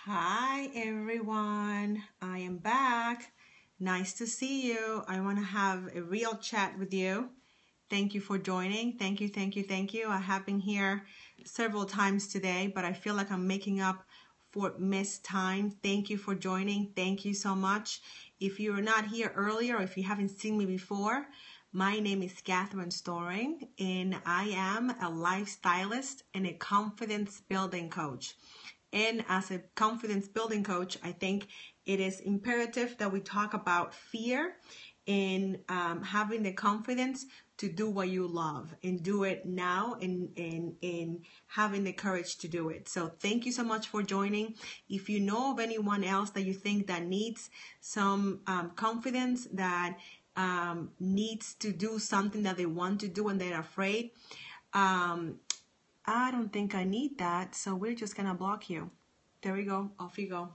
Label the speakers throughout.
Speaker 1: Hi everyone, I am back. Nice to see you. I want to have a real chat with you. Thank you for joining. Thank you, thank you, thank you. I have been here several times today, but I feel like I'm making up for missed time. Thank you for joining. Thank you so much. If you were not here earlier, or if you haven't seen me before, my name is Catherine Storing, and I am a lifestylist and a confidence building coach. And as a confidence building coach, I think it is imperative that we talk about fear and having the confidence to do what you love and do it now and having the courage to do it. So thank you so much for joining. If you know of anyone else that you think that needs some confidence, that needs to do something that they want to do and they're afraid, I don't think I need that, so we're just gonna block you. There we go. Off you go.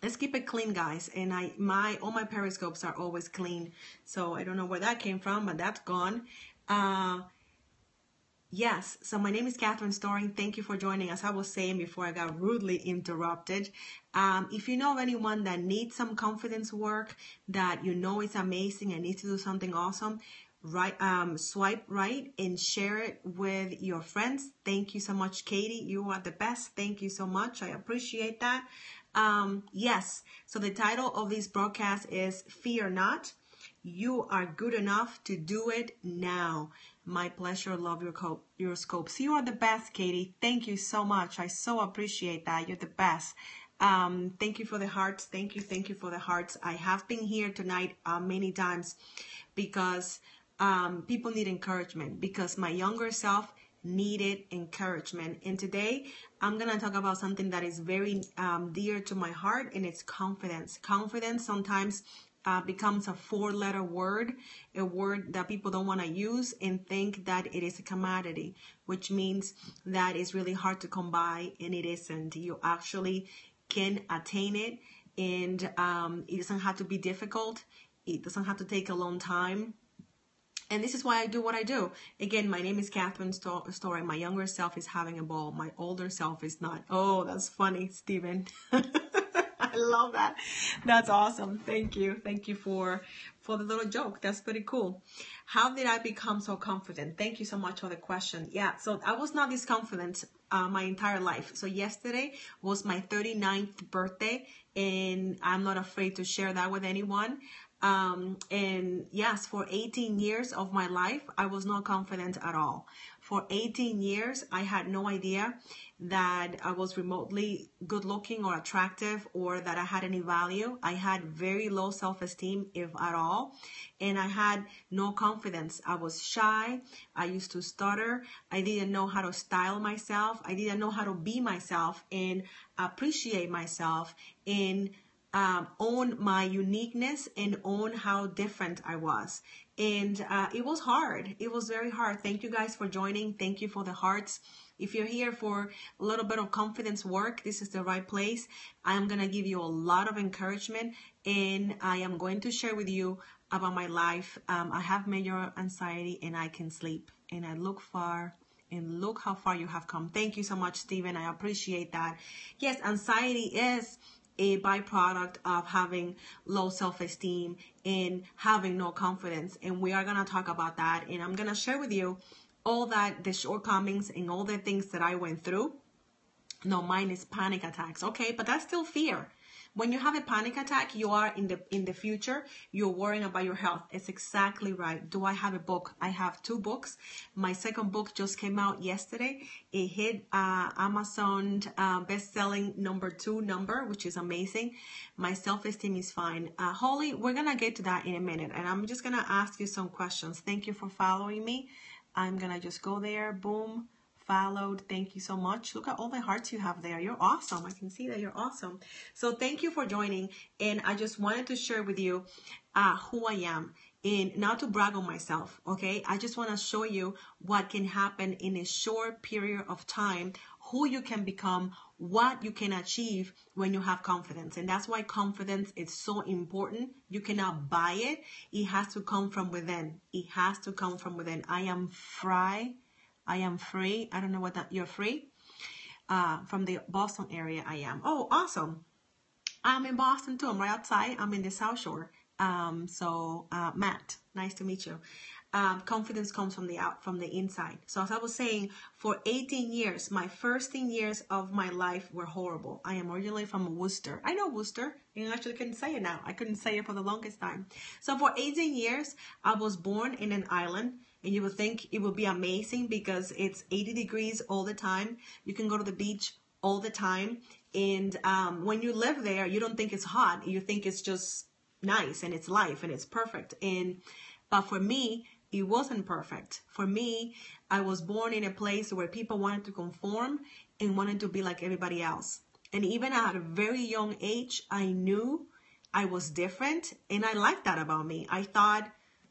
Speaker 1: Let's keep it clean, guys. And all my periscopes are always clean, so I don't know where that came from, but that's gone. Yes, so my name is Catherine Storing. Thank you for joining. As I was saying before I got rudely interrupted, if you know of anyone that needs some confidence work, that you know is amazing and needs to do something awesome, swipe right and share it with your friends. Thank you so much, Katie. You are the best. Thank you so much. I appreciate that. Yes, so the title of this broadcast is Fear Not. You are good enough to do it now. My pleasure. Love your scopes. You are the best, Katie. Thank you so much. I so appreciate that. You're the best. Thank you for the hearts. Thank you for the hearts. I have been here tonight many times because people need encouragement, because my younger self needed encouragement. And today I'm gonna talk about something that is very dear to my heart, and it's confidence. Confidence sometimes becomes a four-letter word, a word that people don't want to use and think that it is a commodity, which means that it's really hard to come by, and it isn't. You actually can attain it, and it doesn't have to be difficult. It doesn't have to take a long time. And this is why I do what I do. Again, my name is Catherine Story. My younger self is having a ball. My older self is not. Oh, that's funny, Stephen. I love that. That's awesome. Thank you. Thank you for the little joke. That's pretty cool. How did I become so confident? Thank you so much for the question. Yeah, so I was not this confident my entire life. So yesterday was my 39th birthday, and I'm not afraid to share that with anyone. And yes, for 18 years of my life, I was not confident at all. For 18 years, I had no idea that I was remotely good looking or attractive, or that I had any value. I had very low self-esteem, if at all. And I had no confidence. I was shy. I used to stutter. I didn't know how to style myself. I didn't know how to be myself and appreciate myself and own my uniqueness and own how different I was. And it was hard. It was very hard. Thank you guys for joining. Thank you for the hearts. If you're here for a little bit of confidence work, this is the right place. I am going to give you a lot of encouragement, and I am going to share with you about my life. I have major anxiety and I can sleep, and I look far. And look how far you have come. Thank you so much, Stephen. I appreciate that. Yes, anxiety is a byproduct of having low self-esteem and having no confidence. And we are going to talk about that. And I'm going to share with you all that, the shortcomings and all the things that I went through. No, mine is panic attacks. Okay, but that's still fear. When you have a panic attack, you are in the future, you're worrying about your health. It's exactly right. Do I have a book? I have 2 books. My second book just came out yesterday. It hit Amazon best-selling #2, which is amazing. My self-esteem is fine. Holly, we're going to get to that in a minute, and I'm just going to ask you some questions. Thank you for following me. I'm going to just go there. Boom. Followed. Thank you so much. Look at all the hearts you have there. You're awesome. I can see that you're awesome. So thank you for joining. And I just wanted to share with you who I am, and not to brag on myself. Okay. I just want to show you what can happen in a short period of time, who you can become, what you can achieve when you have confidence. And that's why confidence is so important. You cannot buy it. It has to come from within. It has to come from within. I am free. I don't know what that, you're free. From the Boston area I am. Oh, awesome. I'm in Boston too. I'm right outside. I'm in the South Shore. Matt, nice to meet you. Confidence comes from from the inside. So as I was saying, for 18 years, my first 10 years of my life were horrible. I am originally from Worcester. I know Worcester. You actually couldn't say it now. I couldn't say it for the longest time. So for 18 years, I was born in an island. And you would think it would be amazing because it's 80 degrees all the time. You can go to the beach all the time. And when you live there, you don't think it's hot. You think it's just nice and it's life and it's perfect. But for me, it wasn't perfect. For me, I was born in a place where people wanted to conform and wanted to be like everybody else. And even at a very young age, I knew I was different. And I liked that about me. I thought,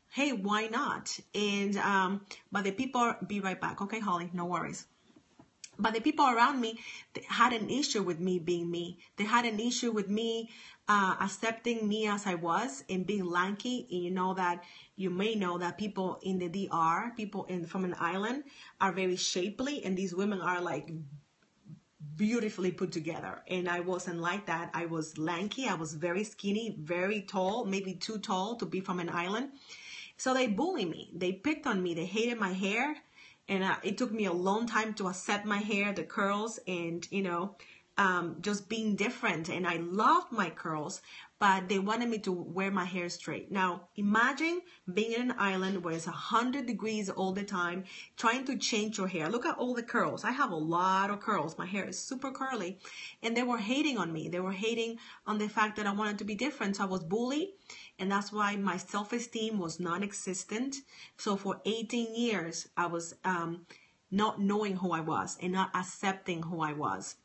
Speaker 1: hey, why not? And but the people, be right back. Okay, Holly, no worries. But the people around me, they had an issue with me being me. They had an issue with me accepting me as I was and being lanky. And you may know that people in the DR, from an island, are very shapely, and these women are like beautifully put together. And I wasn't like that. I was lanky. I was very skinny, very tall, maybe too tall to be from an island. So they bullied me. They picked on me. They hated my hair. And it took me a long time to accept my hair, the curls, and, just being different. And I loved my curls, but they wanted me to wear my hair straight. Now, imagine being in an island where it's 100 degrees all the time, trying to change your hair. Look at all the curls. I have a lot of curls. My hair is super curly. And they were hating on me. They were hating on the fact that I wanted to be different. So I was bullied. And that's why my self-esteem was non-existent. So for 18 years, I was not knowing who I was and not accepting who I was.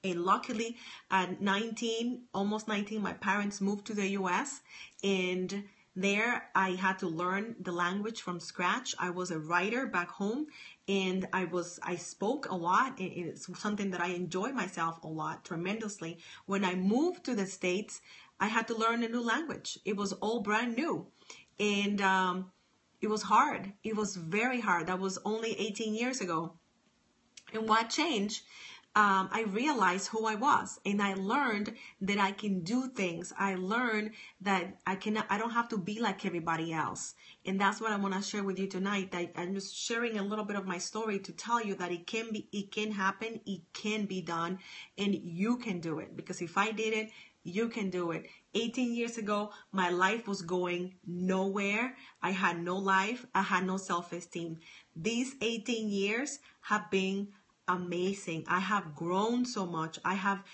Speaker 1: And luckily, at 19, almost 19, my parents moved to the U.S. And there I had to learn the language from scratch. I was a writer back home, and I spoke a lot. It's something that I enjoy myself a lot, tremendously. When I moved to the States, I had to learn a new language. It was all brand new. And it was hard. It was very hard. That was only 18 years ago. And what changed? I realized who I was, and I learned that I can do things. I learned that I don't have to be like everybody else. And that's what I want to share with you tonight. I'm just sharing a little bit of my story to tell you that it can happen, it can be done, and you can do it. Because if I did it, you can do it. 18 years ago, my life was going nowhere. I had no life. I had no self-esteem. These 18 years have been amazing. I have grown so much. I have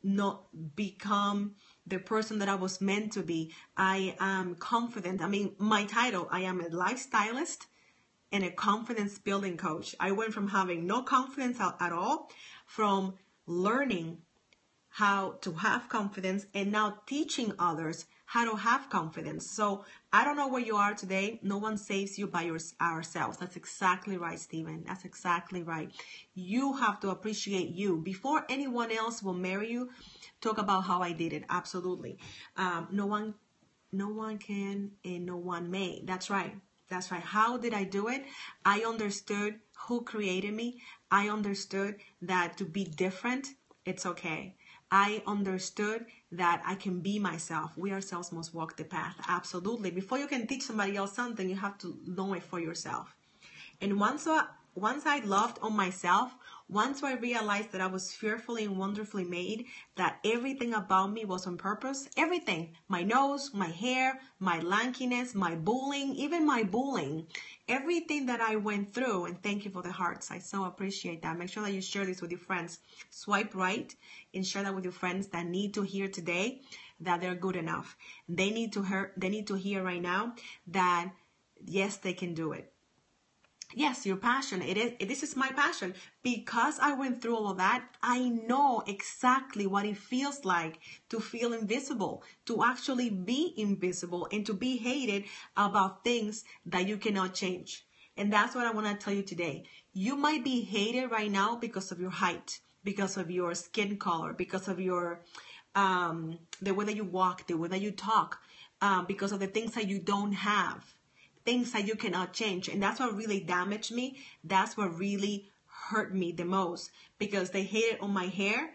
Speaker 1: not become the person that I was meant to be. I am confident. I mean, my title, I am a lifestylist and a confidence building coach. I went from having no confidence at all, from learning how to have confidence, and now teaching others how to have confidence. So I don't know where you are today. No one saves you by ourselves. That's exactly right, Stephen. That's exactly right. You have to appreciate you. Before anyone else will marry you, talk about how I did it. Absolutely. No one can and no one may. That's right. That's right. How did I do it? I understood who created me. I understood that to be different, it's okay. I understood that I can be myself. We ourselves must walk the path. Absolutely. Before you can teach somebody else something, you have to know it for yourself. And once I loved on myself, once I realized that I was fearfully and wonderfully made, that everything about me was on purpose, everything, my nose, my hair, my lankiness, my bullying, even my bullying, everything that I went through, and thank you for the hearts. I so appreciate that. Make sure that you share this with your friends. Swipe right and share that with your friends that need to hear today that they're good enough. They need to hear right now that yes, they can do it. Yes, your passion. This is my passion. Because I went through all of that, I know exactly what it feels like to feel invisible, to actually be invisible, and to be hated about things that you cannot change. And that's what I want to tell you today. You might be hated right now because of your height, because of your skin color, because of your the way that you walk, the way that you talk, because of the things that you don't have. Things that you cannot change. And that's what really damaged me. That's what really hurt me the most because they hated on my hair.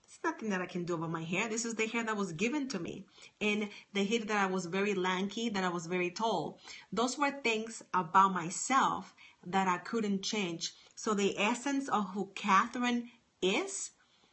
Speaker 1: It's nothing that I can do about my hair. This is the hair that was given to me. And they hated that I was very lanky, that I was very tall. Those were things about myself that I couldn't change. So the essence of who Catherine is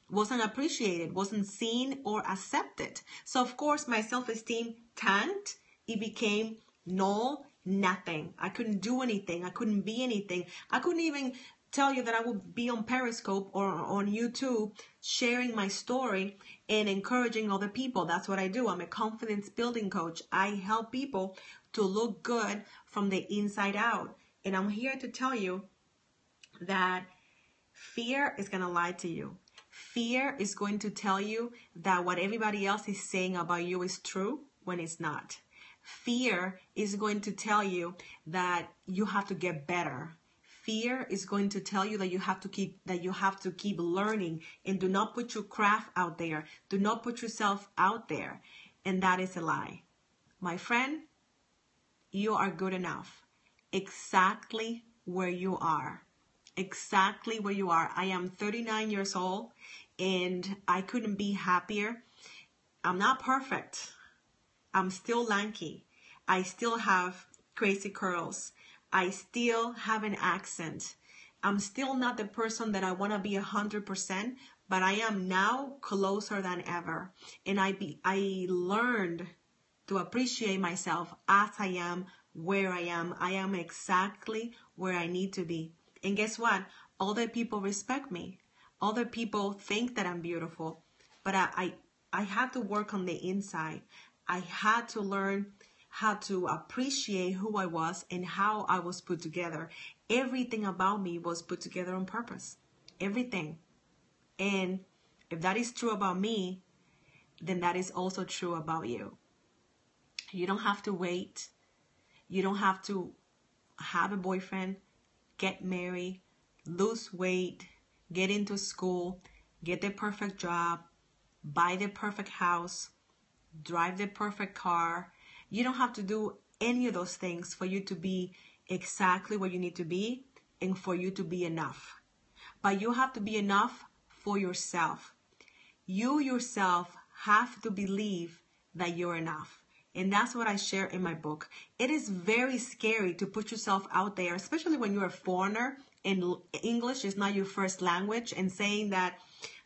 Speaker 1: wasn't appreciated, wasn't seen or accepted. So of course my self-esteem tanked. It became null, nothing. I couldn't do anything. I couldn't be anything. I couldn't even tell you that I would be on Periscope or on YouTube sharing my story and encouraging other people. That's what I do. I'm a confidence building coach. I help people to look good from the inside out. And I'm here to tell you that fear is going to lie to you. Fear is going to tell you that what everybody else is saying about you is true when it's not. Fear is going to tell you that you have to get better. Fear is going to tell you that you have to keep learning, and do not put your craft out there. Do not put yourself out there. And that is a lie. My friend, you are good enough. Exactly where you are. Exactly where you are. I am 39 years old and I couldn't be happier. I'm not perfect. I'm still lanky. I still have crazy curls. I still have an accent. I'm still not the person that I want to be 100%, but I am now closer than ever. And I learned to appreciate myself as I am, where I am. I am exactly where I need to be. And guess what? Other people respect me. Other people think that I'm beautiful. But I had to work on the inside. I had to learn how to appreciate who I was and how I was put together. Everything about me was put together on purpose. Everything. And if that is true about me, then that is also true about you. You don't have to wait. You don't have to have a boyfriend, get married, lose weight, get into school, get the perfect job, buy the perfect house, drive the perfect car. You don't have to do any of those things for you to be exactly where you need to be and for you to be enough. But you have to be enough for yourself. You yourself have to believe that you're enough. And that's what I share in my book. It is very scary to put yourself out there, especially when you're a foreigner and English is not your first language, and saying that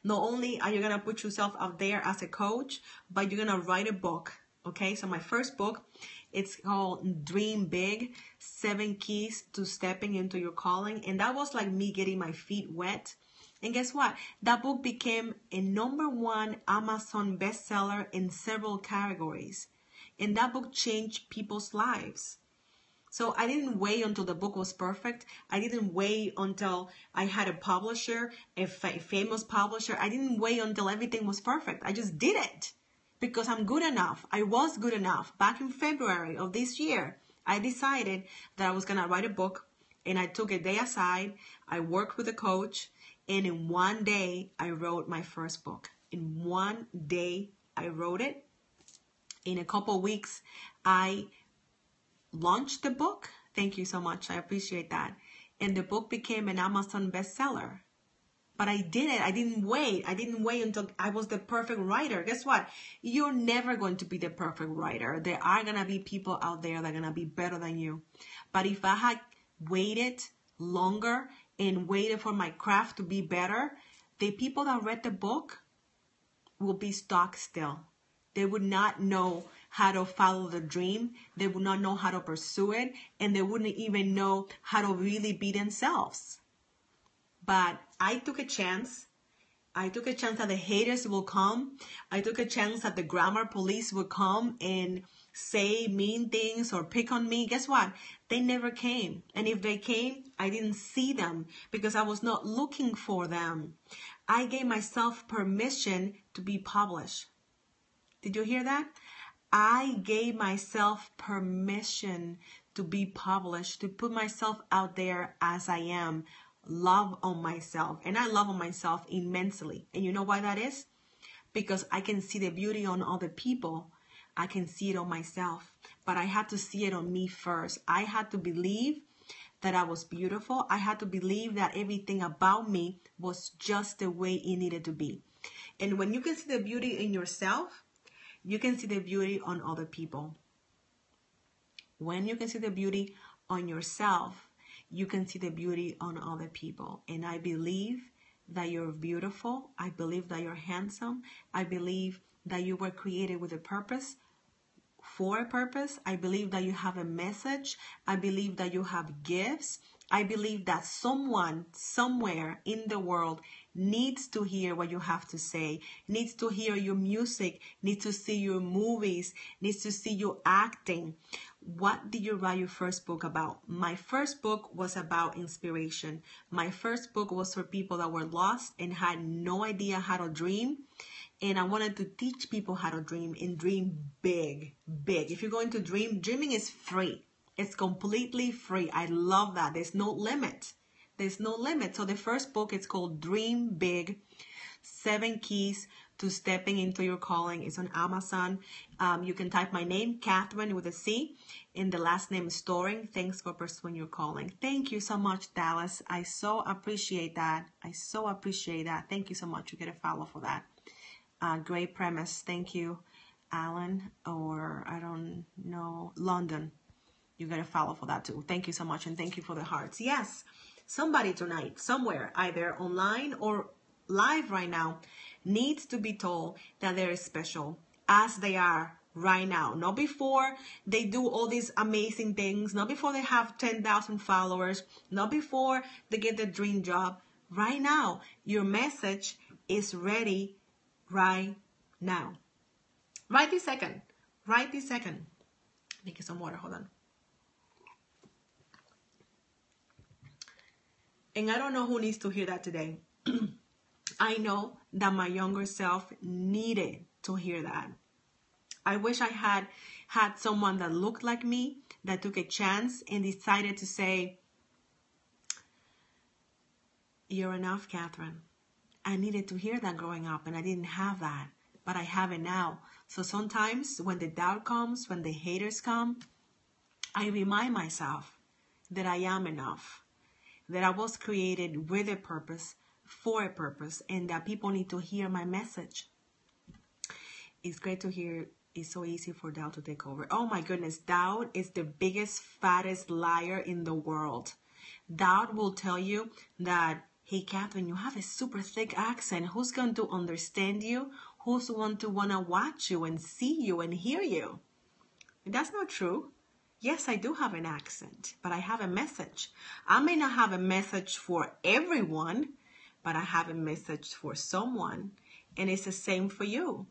Speaker 1: not only are you going to put yourself out there as a coach, but you're going to write a book. Okay, so my first book, it's called Dream Big, 7 Keys to Stepping into Your Calling. And that was like me getting my feet wet. And guess what? That book became a #1 Amazon bestseller in several categories. And that book changed people's lives. So I didn't wait until the book was perfect. I didn't wait until I had a publisher, a famous publisher. I didn't wait until everything was perfect. I just did it because I'm good enough. I was good enough. Back in February of this year, I decided that I was going to write a book, and I took a day aside. I worked with a coach, and in one day, I wrote my first book. In one day, I wrote it. In a couple weeks, I launched the book. Thank you so much. I appreciate that. And the book became an Amazon bestseller. But I did it. I didn't wait. I didn't wait until I was the perfect writer. Guess what? You're never going to be the perfect writer. There are going to be people out there that are going to be better than you. But if I had waited longer and waited for my craft to be better, the people that read the book will be stuck still. They would not know how to follow the dream. They would not know how to pursue it. And they wouldn't even know how to really be themselves. But I took a chance. I took a chance that the haters will come. I took a chance that the grammar police will come and say mean things or pick on me. Guess what? They never came. And if they came, I didn't see them because I was not looking for them. I gave myself permission to be published. Did you hear that? I gave myself permission to be published, to put myself out there as I am. Love on myself. And I love on myself immensely. And you know why that is? Because I can see the beauty on other people. I can see it on myself. But I had to see it on me first. I had to believe that I was beautiful. I had to believe that everything about me was just the way it needed to be. And when you can see the beauty in yourself, you can see the beauty on other people. When you can see the beauty on yourself, you can see the beauty on other people. And I believe that you're beautiful. I believe that you're handsome. I believe that you were created with a purpose, for a purpose. I believe that you have a message. I believe that you have gifts. I believe that someone somewhere in the world needs to hear what you have to say, needs to hear your music, needs to see your movies, needs to see you acting. What did you write your first book about? My first book was about inspiration. My first book was for people that were lost and had no idea how to dream. And I wanted to teach people how to dream and dream big, big. If you're going to dream, dreaming is free. It's completely free. I love that. There's no limit. There's no limit. So the first book is called Dream Big, 7 Keys to Stepping into Your Calling. It's on Amazon. You can type my name, Catherine with a C, and the last name is Storing. Thanks for pursuing your calling. Thank you so much, Dallas. I so appreciate that. I so appreciate that. Thank you so much. You get a follow for that. Great premise. Thank you, Alan, or I don't know, London. You got to follow for that too. Thank you so much. And thank you for the hearts. Yes, somebody tonight, somewhere, either online or live right now, needs to be told that they're special as they are right now. Not before they do all these amazing things. Not before they have 10,000 followers. Not before they get their dream job. Right now, your message is ready right now. Right this second. Right this second. Make some water. Hold on. And I don't know who needs to hear that today. I know that my younger self needed to hear that. I wish I had someone that looked like me, that took a chance and decided to say, you're enough, Catherine. I needed to hear that growing up, and I didn't have that, but I have it now. So sometimes when the doubt comes, when the haters come, I remind myself that I am enough, that I was created with a purpose, for a purpose, and that people need to hear my message. It's great to hear. It's so easy for doubt to take over. Oh my goodness, doubt is the biggest, fattest liar in the world. Doubt will tell you that, hey, Catherine, you have a super thick accent. Who's going to understand you? Who's going to want to watch you and see you and hear you? That's not true. Yes, I do have an accent, but I have a message. I may not have a message for everyone, but I have a message for someone. And it's the same for you.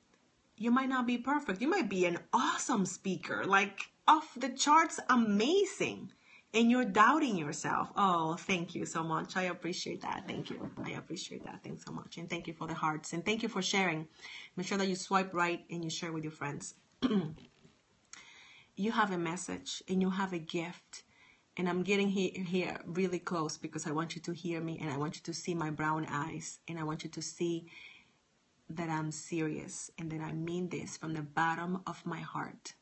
Speaker 1: You might not be perfect. You might be an awesome speaker, like off the charts, amazing. And you're doubting yourself. Oh, thank you so much. I appreciate that. Thank you. I appreciate that. Thanks so much. And thank you for the hearts. And thank you for sharing. Make sure that you swipe right and you share with your friends. You have a message and you have a gift. And I'm getting here really close because I want you to hear me and I want you to see my brown eyes. And I want you to see that I'm serious and that I mean this from the bottom of my heart.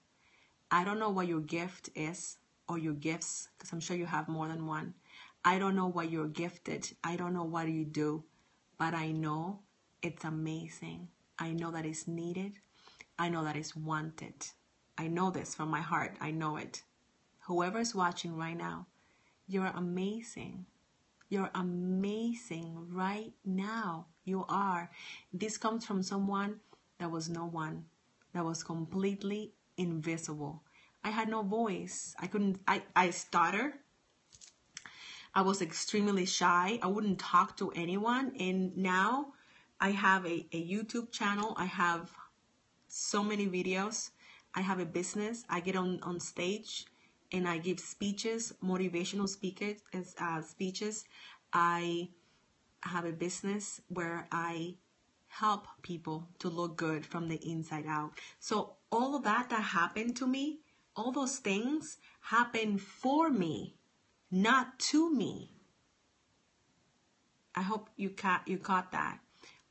Speaker 1: I don't know what your gift is or your gifts, because I'm sure you have more than one. I don't know what you're gifted. I don't know what you do, but I know it's amazing. I know that it's needed. I know that it's wanted. I know this from my heart. I know it. Whoever is watching right now, you're amazing. You're amazing right now. You are. This comes from someone that was no one, that was completely invisible. I had no voice. I stutter. I was extremely shy. I wouldn't talk to anyone. And now I have a YouTube channel. I have so many videos. I have a business. I get on stage and I give speeches, motivational speeches. I have a business where I help people to look good from the inside out. So all of that happened to me, all those things happen for me, not to me. I hope you caught that.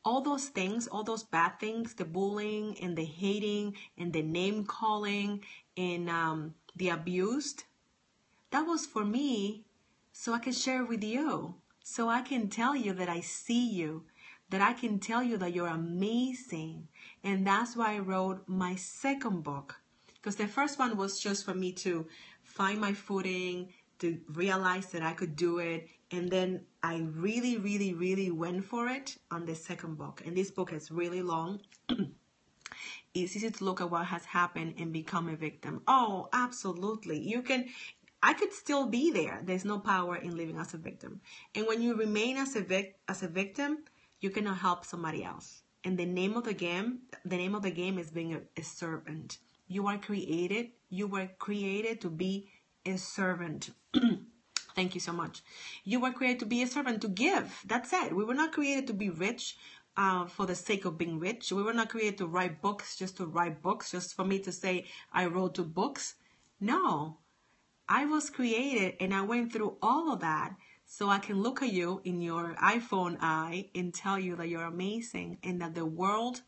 Speaker 1: All those things, all those bad things, the bullying and the hating and the name calling and the abused, that was for me so I can share with you, so I can tell you that I see you, that I can tell you that you're amazing. And that's why I wrote my second book, because the first one was just for me to find my footing, to realize that I could do it. And then I really, really, really went for it on the second book. And this book is really long. It's easy to look at what has happened and become a victim. Oh, absolutely. I could still be there. There's no power in living as a victim. And when you remain as a victim, you cannot help somebody else. And the name of the game is being a servant. You were created to be a servant. Thank you so much. You were created to be a servant, to give. That's it. We were not created to be rich for the sake of being rich. We were not created to write books just to write books, just for me to say I wrote 2 books. No, I was created and I went through all of that so I can look at you in your iPhone eye and tell you that you're amazing and that the world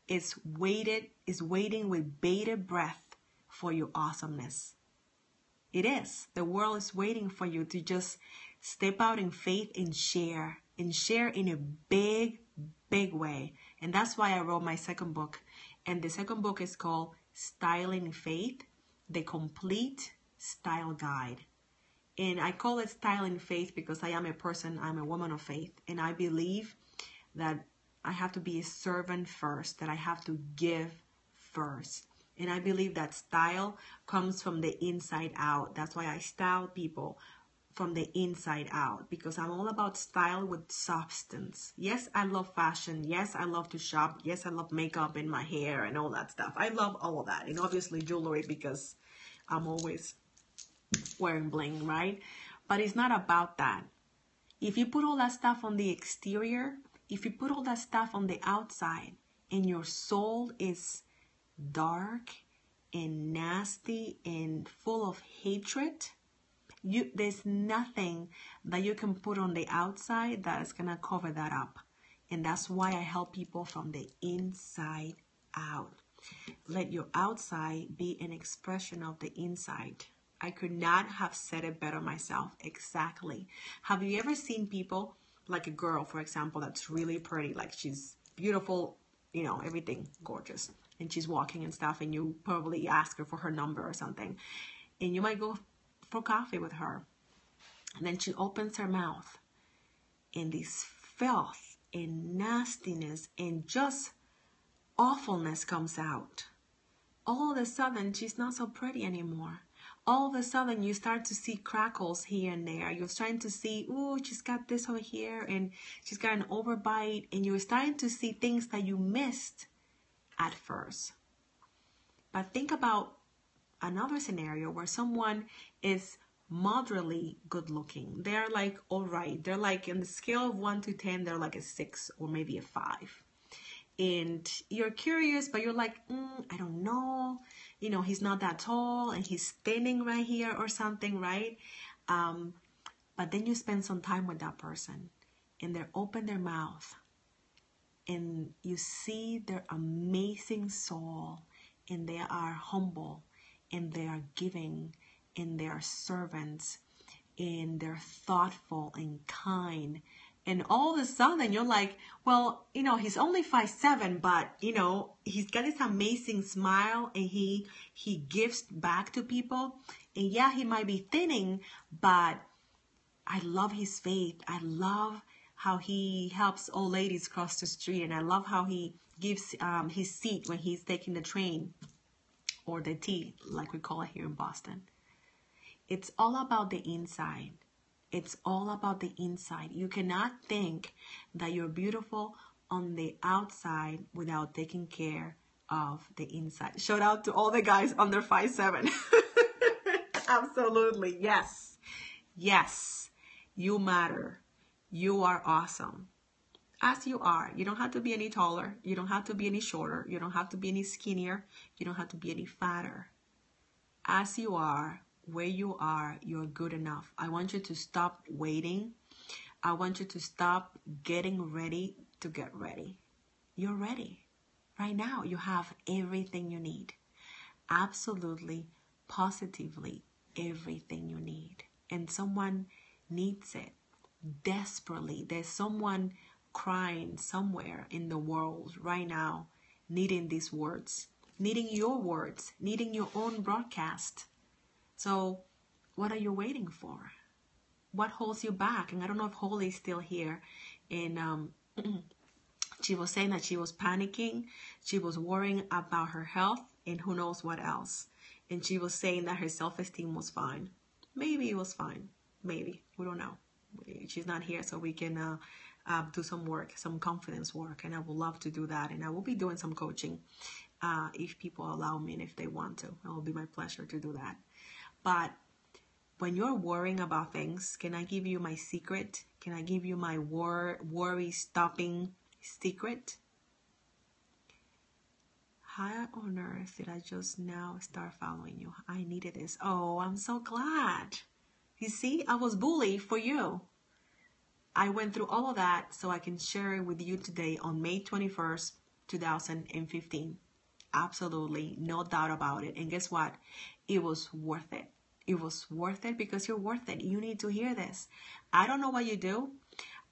Speaker 1: is waiting with bated breath for your awesomeness. It is. The world is waiting for you to just step out in faith and share in a big, big way. And that's why I wrote my second book. And the second book is called Styling Faith, the Complete Style Guide. And I call it Styling Faith because I'm a woman of faith. And I believe that I have to be a servant first, that I have to give first. And I believe that style comes from the inside out. That's why I style people from the inside out, because I'm all about style with substance. Yes, I love fashion. Yes, I love to shop. Yes, I love makeup and my hair and all that stuff. I love all of that. And obviously jewelry, because I'm always wearing bling, right? But it's not about that. If you put all that stuff on the exterior, if you put all that stuff on the outside and your soul is dark and nasty and full of hatred, there's nothing that you can put on the outside that is gonna cover that up. And that's why I help people from the inside out. Let your outside be an expression of the inside. I could not have said it better myself. Exactly. Have you ever seen people, like a girl, for example, that's really pretty, like she's beautiful, you know, everything gorgeous, and she's walking and stuff, and you probably ask her for her number or something, and you might go for coffee with her, and then she opens her mouth, and this filth and nastiness and just awfulness comes out. All of a sudden, she's not so pretty anymore. All of a sudden, you start to see crackles here and there. You're starting to see, oh, she's got this over here, and she's got an overbite, and you're starting to see things that you missed at first. But think about another scenario where someone is moderately good looking. They're like, all right. They're like, in the scale of 1 to 10, they're like a 6 or maybe a 5. And you're curious, but you're like, I don't know. You know, he's not that tall and he's standing right here or something, right? But then you spend some time with that person and they open their mouth and you see their amazing soul, and they are humble and they are giving and they are servants and they're thoughtful and kind. And all of a sudden you're like, well, you know, he's only 5'7", but you know, he's got this amazing smile and he gives back to people. And yeah, he might be thinning, but I love his faith. I love how he helps old ladies cross the street. And I love how he gives his seat when he's taking the train or the T, like we call it here in Boston. It's all about the inside. It's all about the inside. You cannot think that you're beautiful on the outside without taking care of the inside. Shout out to all the guys under 5'7". Absolutely. Yes. Yes. You matter. You are awesome. As you are. You don't have to be any taller. You don't have to be any shorter. You don't have to be any skinnier. You don't have to be any fatter. As you are, where you are, you're good enough. I want you to stop waiting. I want you to stop getting ready to get ready. You're ready. Right now, you have everything you need. Absolutely, positively, everything you need. And someone needs it desperately. There's someone crying somewhere in the world right now, needing these words, needing your words, needing your own broadcast. So what are you waiting for? What holds you back? And I don't know if Holly's still here. And she was saying that she was panicking. She was worrying about her health and who knows what else. And she was saying that her self-esteem was fine. Maybe it was fine. Maybe. We don't know. She's not here, so we can do some work, some confidence work. And I would love to do that. And I will be doing some coaching if people allow me and if they want to. It will be my pleasure to do that. But when you're worrying about things, can I give you my secret? Can I give you my worry stopping secret? How on earth did I just now start following you? I needed this. Oh, I'm so glad. You see, I was bullied for you. I went through all of that so I can share it with you today on May 21st, 2015. Absolutely, no doubt about it. And guess what? It was worth it. It was worth it because you're worth it. You need to hear this. I don't know what you do.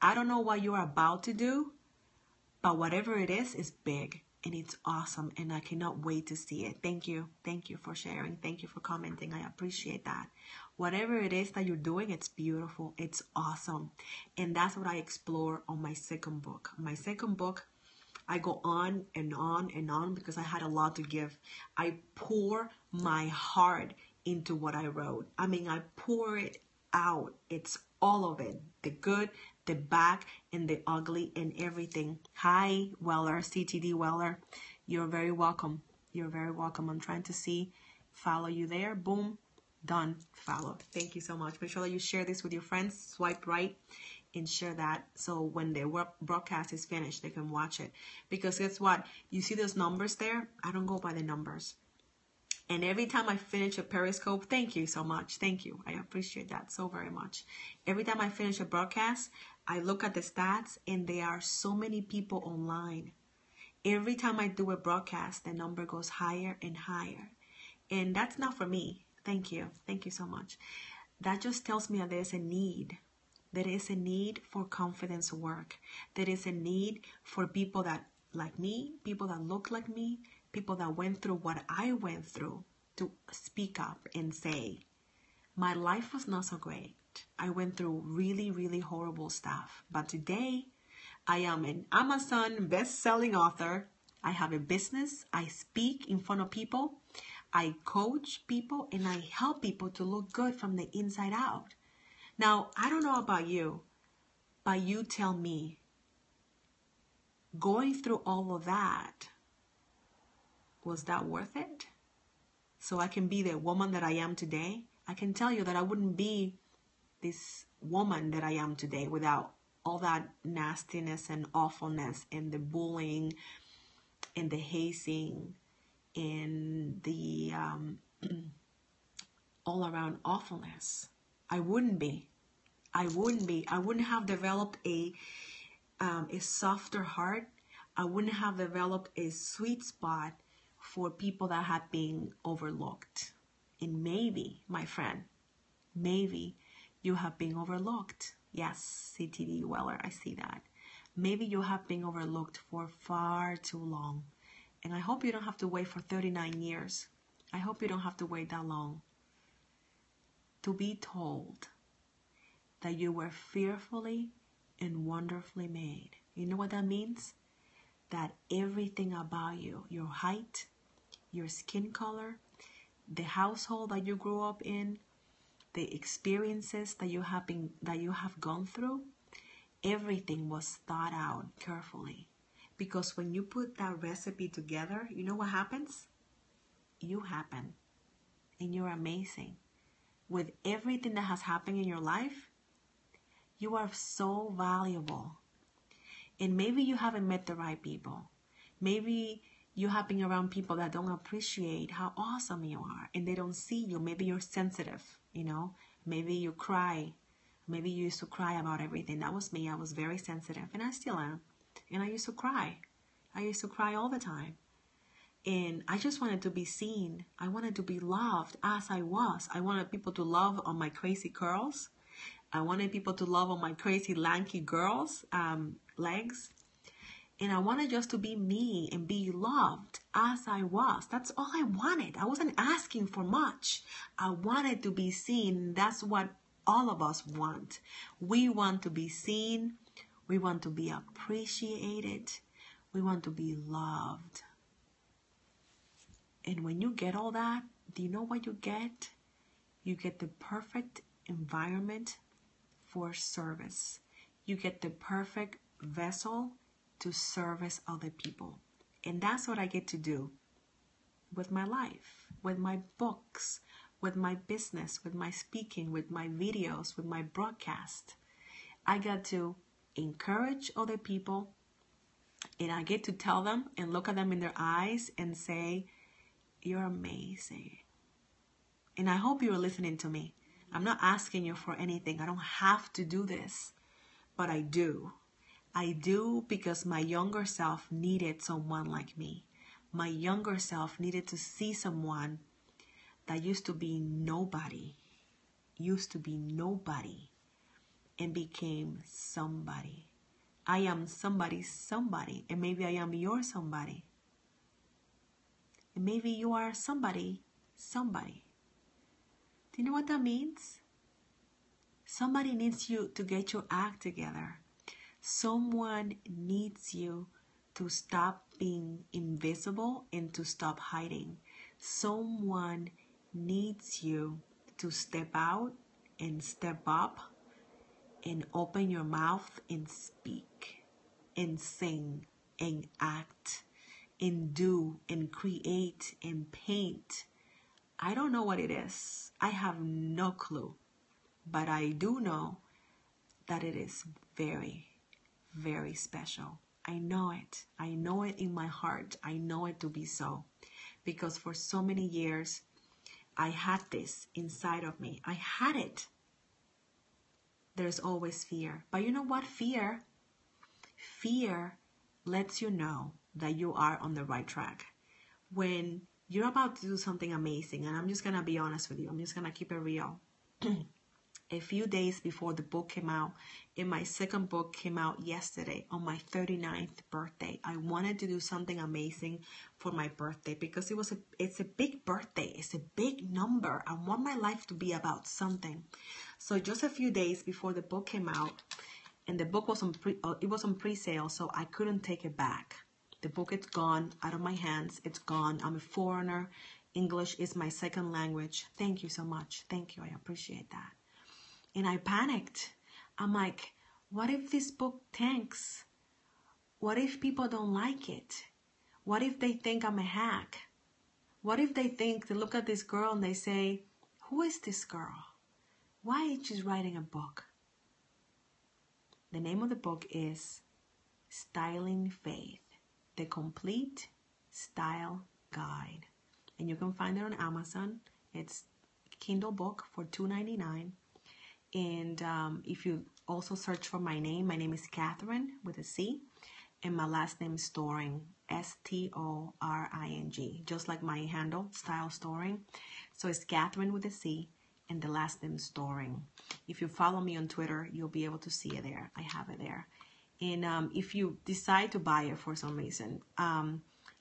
Speaker 1: I don't know what you're about to do. But whatever it is big. And it's awesome. And I cannot wait to see it. Thank you. Thank you for sharing. Thank you for commenting. I appreciate that. Whatever it is that you're doing, it's beautiful. It's awesome. And that's what I explore on my second book. My second book, I go on and on and on because I had a lot to give. I pour my heart into what I wrote. I mean, I pour it out. It's all of it. The good, the bad, and the ugly, and everything. Hi, Weller, CTD Weller. You're very welcome. You're very welcome. I'm trying to see, follow you there. Boom, done, follow. Thank you so much. Make sure that you share this with your friends. Swipe right and share that so when the broadcast is finished, they can watch it. Because guess what? You see those numbers there? I don't go by the numbers. And every time I finish a Periscope, thank you so much. Thank you. I appreciate that so very much. Every time I finish a broadcast, I look at the stats and there are so many people online. Every time I do a broadcast, the number goes higher and higher. And that's not for me. Thank you. Thank you so much. That just tells me that there's a need. There is a need for confidence work. There is a need for people that like me, people that look like me, people that went through what I went through to speak up and say, my life was not so great. I went through really, really horrible stuff. But today, I am an Amazon best-selling author. I have a business. I speak in front of people. I coach people and I help people to look good from the inside out. Now, I don't know about you, but you tell me, going through all of that, was that worth it? So I can be the woman that I am today? I can tell you that I wouldn't be this woman that I am today without all that nastiness and awfulness and the bullying and the hazing and the all around awfulness. I wouldn't be. I wouldn't have developed a softer heart. I wouldn't have developed a sweet spot for people that have been overlooked. And maybe, my friend, maybe you have been overlooked. Yes, CTD Weller, I see that. Maybe you have been overlooked for far too long. And I hope you don't have to wait for 39 years. I hope you don't have to wait that long to be told that you were fearfully and wonderfully made. You know what that means? That everything about you, your height, your skin color, the household that you grew up in, the experiences that you have gone through, everything was thought out carefully. Because when you put that recipe together, you know what happens? You happen. And you're amazing. With everything that has happened in your life, you are so valuable. And maybe you haven't met the right people. Maybe you have been around people that don't appreciate how awesome you are and they don't see you. Maybe you're sensitive, you know. Maybe you cry. Maybe you used to cry about everything. That was me. I was very sensitive and I still am. And I used to cry. I used to cry all the time. And I just wanted to be seen. I wanted to be loved as I was. I wanted people to love on my crazy curls. I wanted people to love on my crazy lanky girls' legs. And I wanted just to be me and be loved as I was. That's all I wanted. I wasn't asking for much. I wanted to be seen. That's what all of us want. We want to be seen. We want to be appreciated. We want to be loved. And when you get all that, do you know what you get? You get the perfect environment for service. You get the perfect vessel to service other people. And that's what I get to do with my life, with my books, with my business, with my speaking, with my videos, with my broadcast. I get to encourage other people, and I get to tell them and look at them in their eyes and say, you're amazing. And I hope you're listening to me. I'm not asking you for anything. I don't have to do this, but I do. I do because my younger self needed someone like me. My younger self needed to see someone that used to be nobody, and became somebody. I am somebody, and maybe I am your somebody. And maybe you are somebody. Do you know what that means? Somebody needs you to get your act together. Someone needs you to stop being invisible and to stop hiding. Someone needs you to step out and step up and open your mouth and speak and sing and act and do and create and paint. I don't know what it is. I have no clue. But I do know that it is very, very special. I know it. I know it in my heart. I know it to be so. Because for so many years, I had this inside of me. I had it. There's always fear. But you know what? Fear lets you know that you are on the right track. When you're about to do something amazing, and I'm just going to be honest with you. I'm just going to keep it real. A few days before the book came out, and my second book came out yesterday on my 39th birthday. I wanted to do something amazing for my birthday because it's a big birthday. It's a big number. I want my life to be about something. So just a few days before the book came out, and the book was on pre-sale, so I couldn't take it back. The book is gone out of my hands. It's gone. I'm a foreigner. English is my second language. Thank you so much. Thank you. I appreciate that. And I panicked. I'm like, what if this book tanks? What if people don't like it? What if they think I'm a hack? What if they look at this girl and they say, who is this girl? Why is she writing a book? The name of the book is Styling Faith, the Complete Style Guide. And you can find it on Amazon. It's a Kindle book for $2.99. And if you also search for my name is Catherine with a C, and my last name is Storing, S-T-O-R-I-N-G, just like my handle, Style Storing. So it's Catherine with a C, and the last name is Storing. If you follow me on Twitter, you'll be able to see it there. I have it there. And if you decide to buy it for some reason,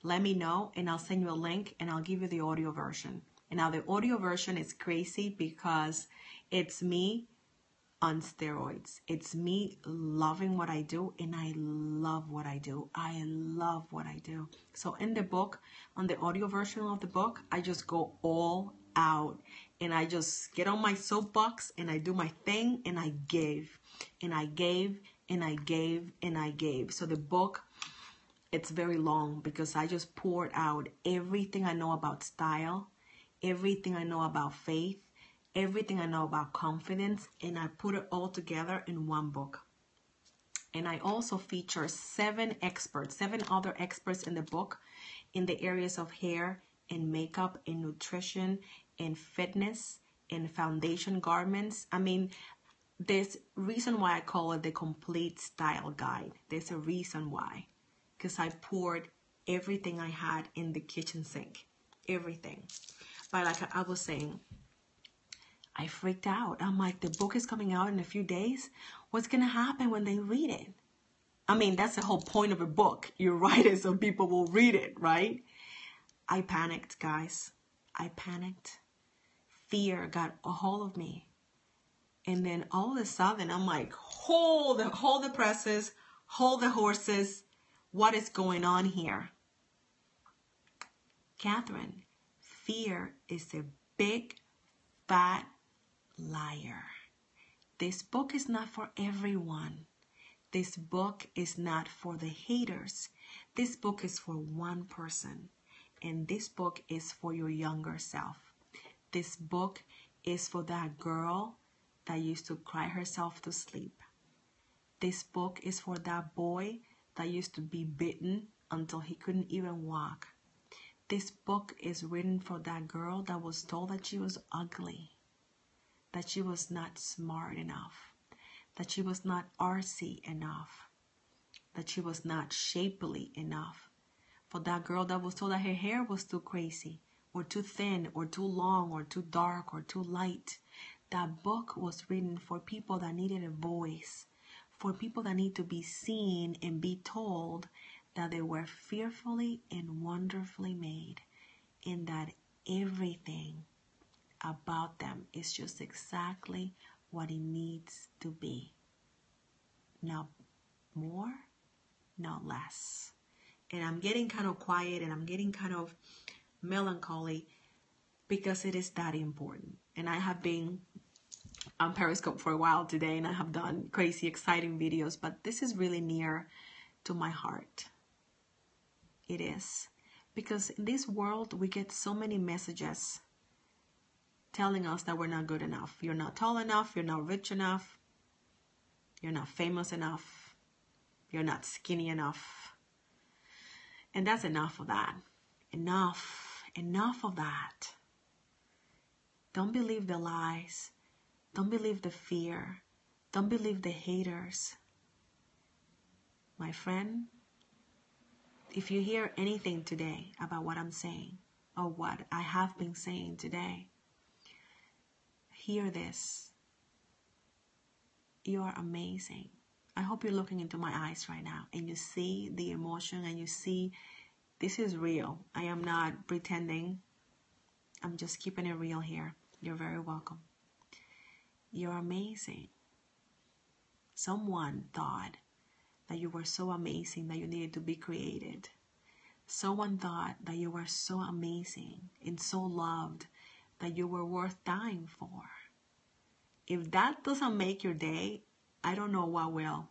Speaker 1: let me know, and I'll send you a link, and I'll give you the audio version. And now the audio version is crazy because it's me on steroids. It's me loving what I do, and I love what I do. I love what I do. So in the book, on the audio version of the book, I just go all out, and I just get on my soapbox, and I do my thing, and I gave, and I gave, and I gave, and I gave. So the book, it's very long because I just poured out everything I know about style, everything I know about faith, everything I know about confidence, and I put it all together in one book. And I also feature 7 other experts in the book in the areas of hair and makeup and nutrition and fitness and foundation garments. I mean, there's a reason why I call it the Complete Style Guide. There's a reason why. Because I poured everything I had in the kitchen sink. Everything. But like I was saying, I freaked out. I'm like, the book is coming out in a few days. What's going to happen when they read it? I mean, that's the whole point of a book. You write it so people will read it, right? I panicked, guys. I panicked. Fear got a hold of me. And then all of a sudden, I'm like, hold the presses, hold the horses. What is going on here? Catherine, fear is a big, fat liar. This book is not for everyone. This book is not for the haters. This book is for one person. And this book is for your younger self. This book is for that girl that used to cry herself to sleep. This book is for that boy that used to be bitten until he couldn't even walk. This book is written for that girl that was told that she was ugly, that she was not smart enough, that she was not artsy enough, that she was not shapely enough. For that girl that was told that her hair was too crazy, or too thin, or too long, or too dark, or too light. That book was written for people that needed a voice, for people that need to be seen and be told that they were fearfully and wonderfully made, and that everything about them is just exactly what it needs to be. Not more, not less. And I'm getting kind of quiet and I'm getting kind of melancholy because it is that important. And I have been on Periscope for a while today and I have done crazy, exciting videos, but this is really near to my heart. It is. Because in this world, we get so many messages telling us that we're not good enough. You're not tall enough. You're not rich enough. You're not famous enough. You're not skinny enough. And that's enough of that. Enough of that. Don't believe the lies. Don't believe the fear. Don't believe the haters. My friend, if you hear anything today about what I'm saying or what I have been saying today, hear this. You are amazing. I hope you're looking into my eyes right now and you see the emotion and you see this is real. I am not pretending. I'm just keeping it real here. You're very welcome. You're amazing. Someone thought that you were so amazing that you needed to be created. Someone thought that you were so amazing and so loved that you were worth dying for. If that doesn't make your day, I don't know what will.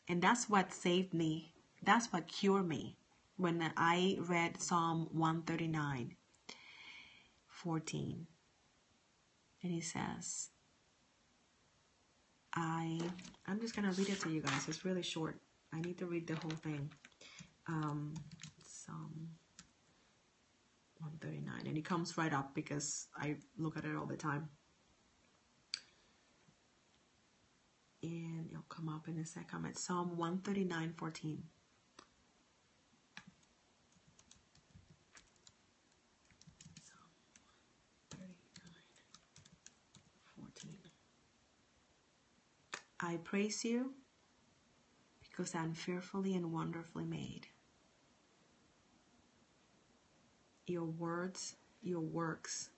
Speaker 1: And that's what saved me. That's what cured me. When I read Psalm 139:14, and he says, I'm just going to read it to you guys. It's really short. I need to read the whole thing. Psalm 139. And it comes right up because I look at it all the time. And it'll come up in a second. It's Psalm 139:14. I praise you because I'm fearfully and wonderfully made. Your words, your works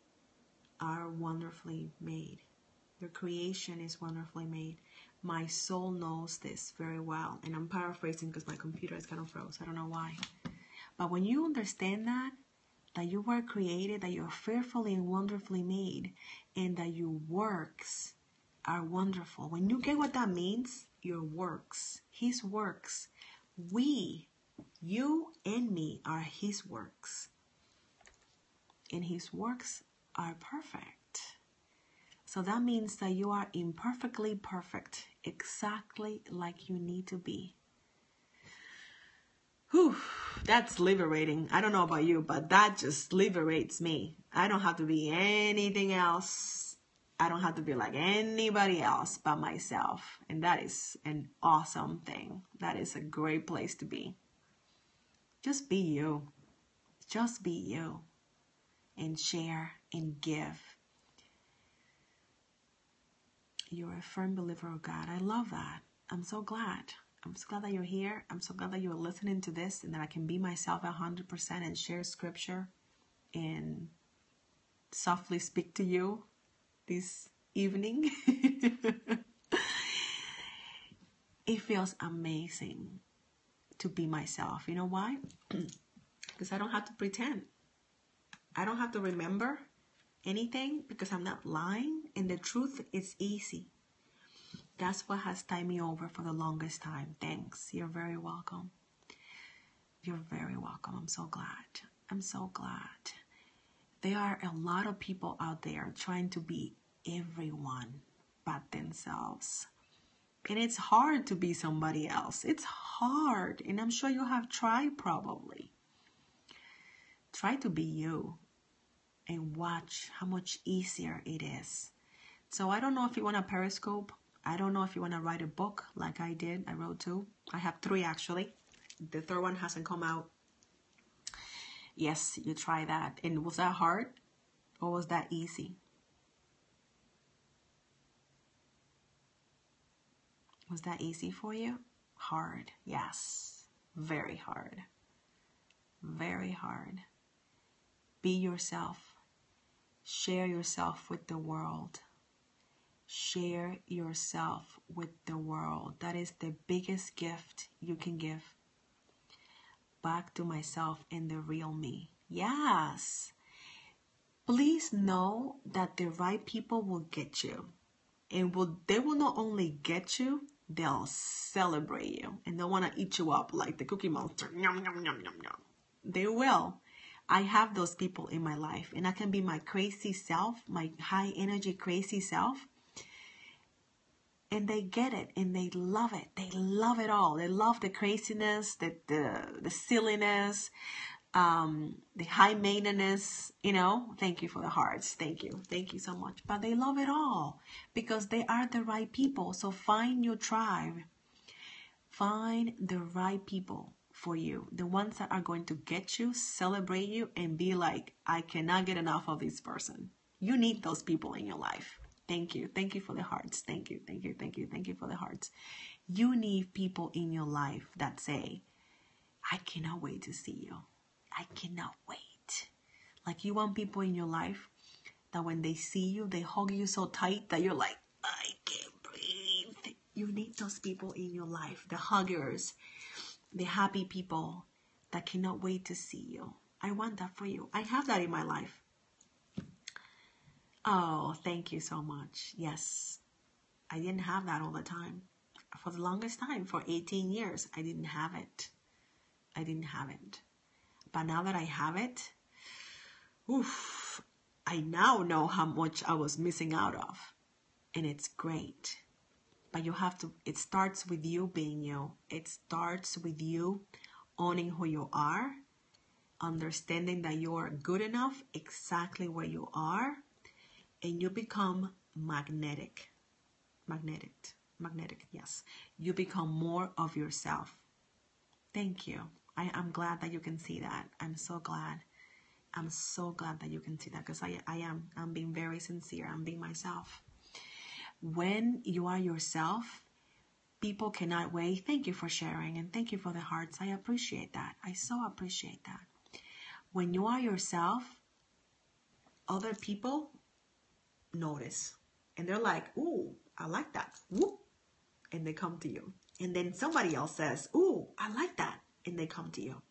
Speaker 1: are wonderfully made. Your creation is wonderfully made. My soul knows this very well. And I'm paraphrasing because my computer is kind of froze. I don't know why. But when you understand that you were created, that you're fearfully and wonderfully made, and that your works are wonderful. When you get what that means, your works, his works, we, you and me are his works. And his works are perfect. So that means that you are imperfectly perfect, exactly like you need to be. Whew, that's liberating. I don't know about you, but that just liberates me. I don't have to be anything else. I don't have to be like anybody else but myself. And that is an awesome thing. That is a great place to be. Just be you. Just be you. And share and give. You're a firm believer of God. I love that. I'm so glad. I'm so glad that you're here. I'm so glad that you're listening to this and that I can be myself 100% and share scripture and softly speak to you this evening. It feels amazing to be myself. You know why? Because I don't have to pretend. I don't have to remember anything because I'm not lying, and the truth is easy. That's what has tied me over for the longest time. Thanks. You're very welcome. You're very welcome. I'm so glad. I'm so glad. There are a lot of people out there trying to be everyone but themselves. And it's hard to be somebody else. It's hard. And I'm sure you have tried probably. Try to be you and watch how much easier it is. So I don't know if you want a Periscope. I don't know if you want to write a book like I did. I wrote 2. I have 3 actually. The 3rd one hasn't come out. Yes, you try that. And was that hard or was that easy? Was that easy for you? Hard. Yes. Very hard. Very hard. Be yourself. Share yourself with the world. Share yourself with the world. That is the biggest gift you can give. Back to myself and the real me. Yes. Please know that the right people will get you. And they will not only get you, they'll celebrate you. And they'll want to eat you up like the Cookie Monster. Yum, yum, yum, yum, yum. They will. I have those people in my life. And I can be my crazy self, my high energy crazy self. And they get it and they love it. They love it all. They love the craziness, the silliness, the high maintenance, you know. Thank you for the hearts. Thank you. Thank you so much. But they love it all because they are the right people. So find your tribe. Find the right people for you. The ones that are going to get you, celebrate you, and be like, I cannot get enough of this person. You need those people in your life. Thank you. Thank you for the hearts. Thank you. Thank you. Thank you. Thank you for the hearts. You need people in your life that say, I cannot wait to see you. I cannot wait. Like you want people in your life that when they see you, they hug you so tight that you're like, I can't breathe. You need those people in your life, the huggers, the happy people that cannot wait to see you. I want that for you. I have that in my life. Oh, thank you so much. Yes, I didn't have that all the time. For the longest time, for 18 years, I didn't have it. I didn't have it. But now that I have it, oof, I now know how much I was missing out of. And it's great. But you have to, it starts with you being you. It starts with you owning who you are, understanding that you are good enough exactly where you are, and you become magnetic. Magnetic, yes. You become more of yourself. Thank you. I'm glad that you can see that. I'm so glad. I'm so glad that you can see that because I'm being very sincere. I'm being myself. When you are yourself, people cannot wait. Thank you for sharing and thank you for the hearts. I appreciate that. I so appreciate that. When you are yourself, other people notice and they're like, ooh, I like that. Whoop. And they come to you. And then somebody else says, ooh, I like that. And they come to you.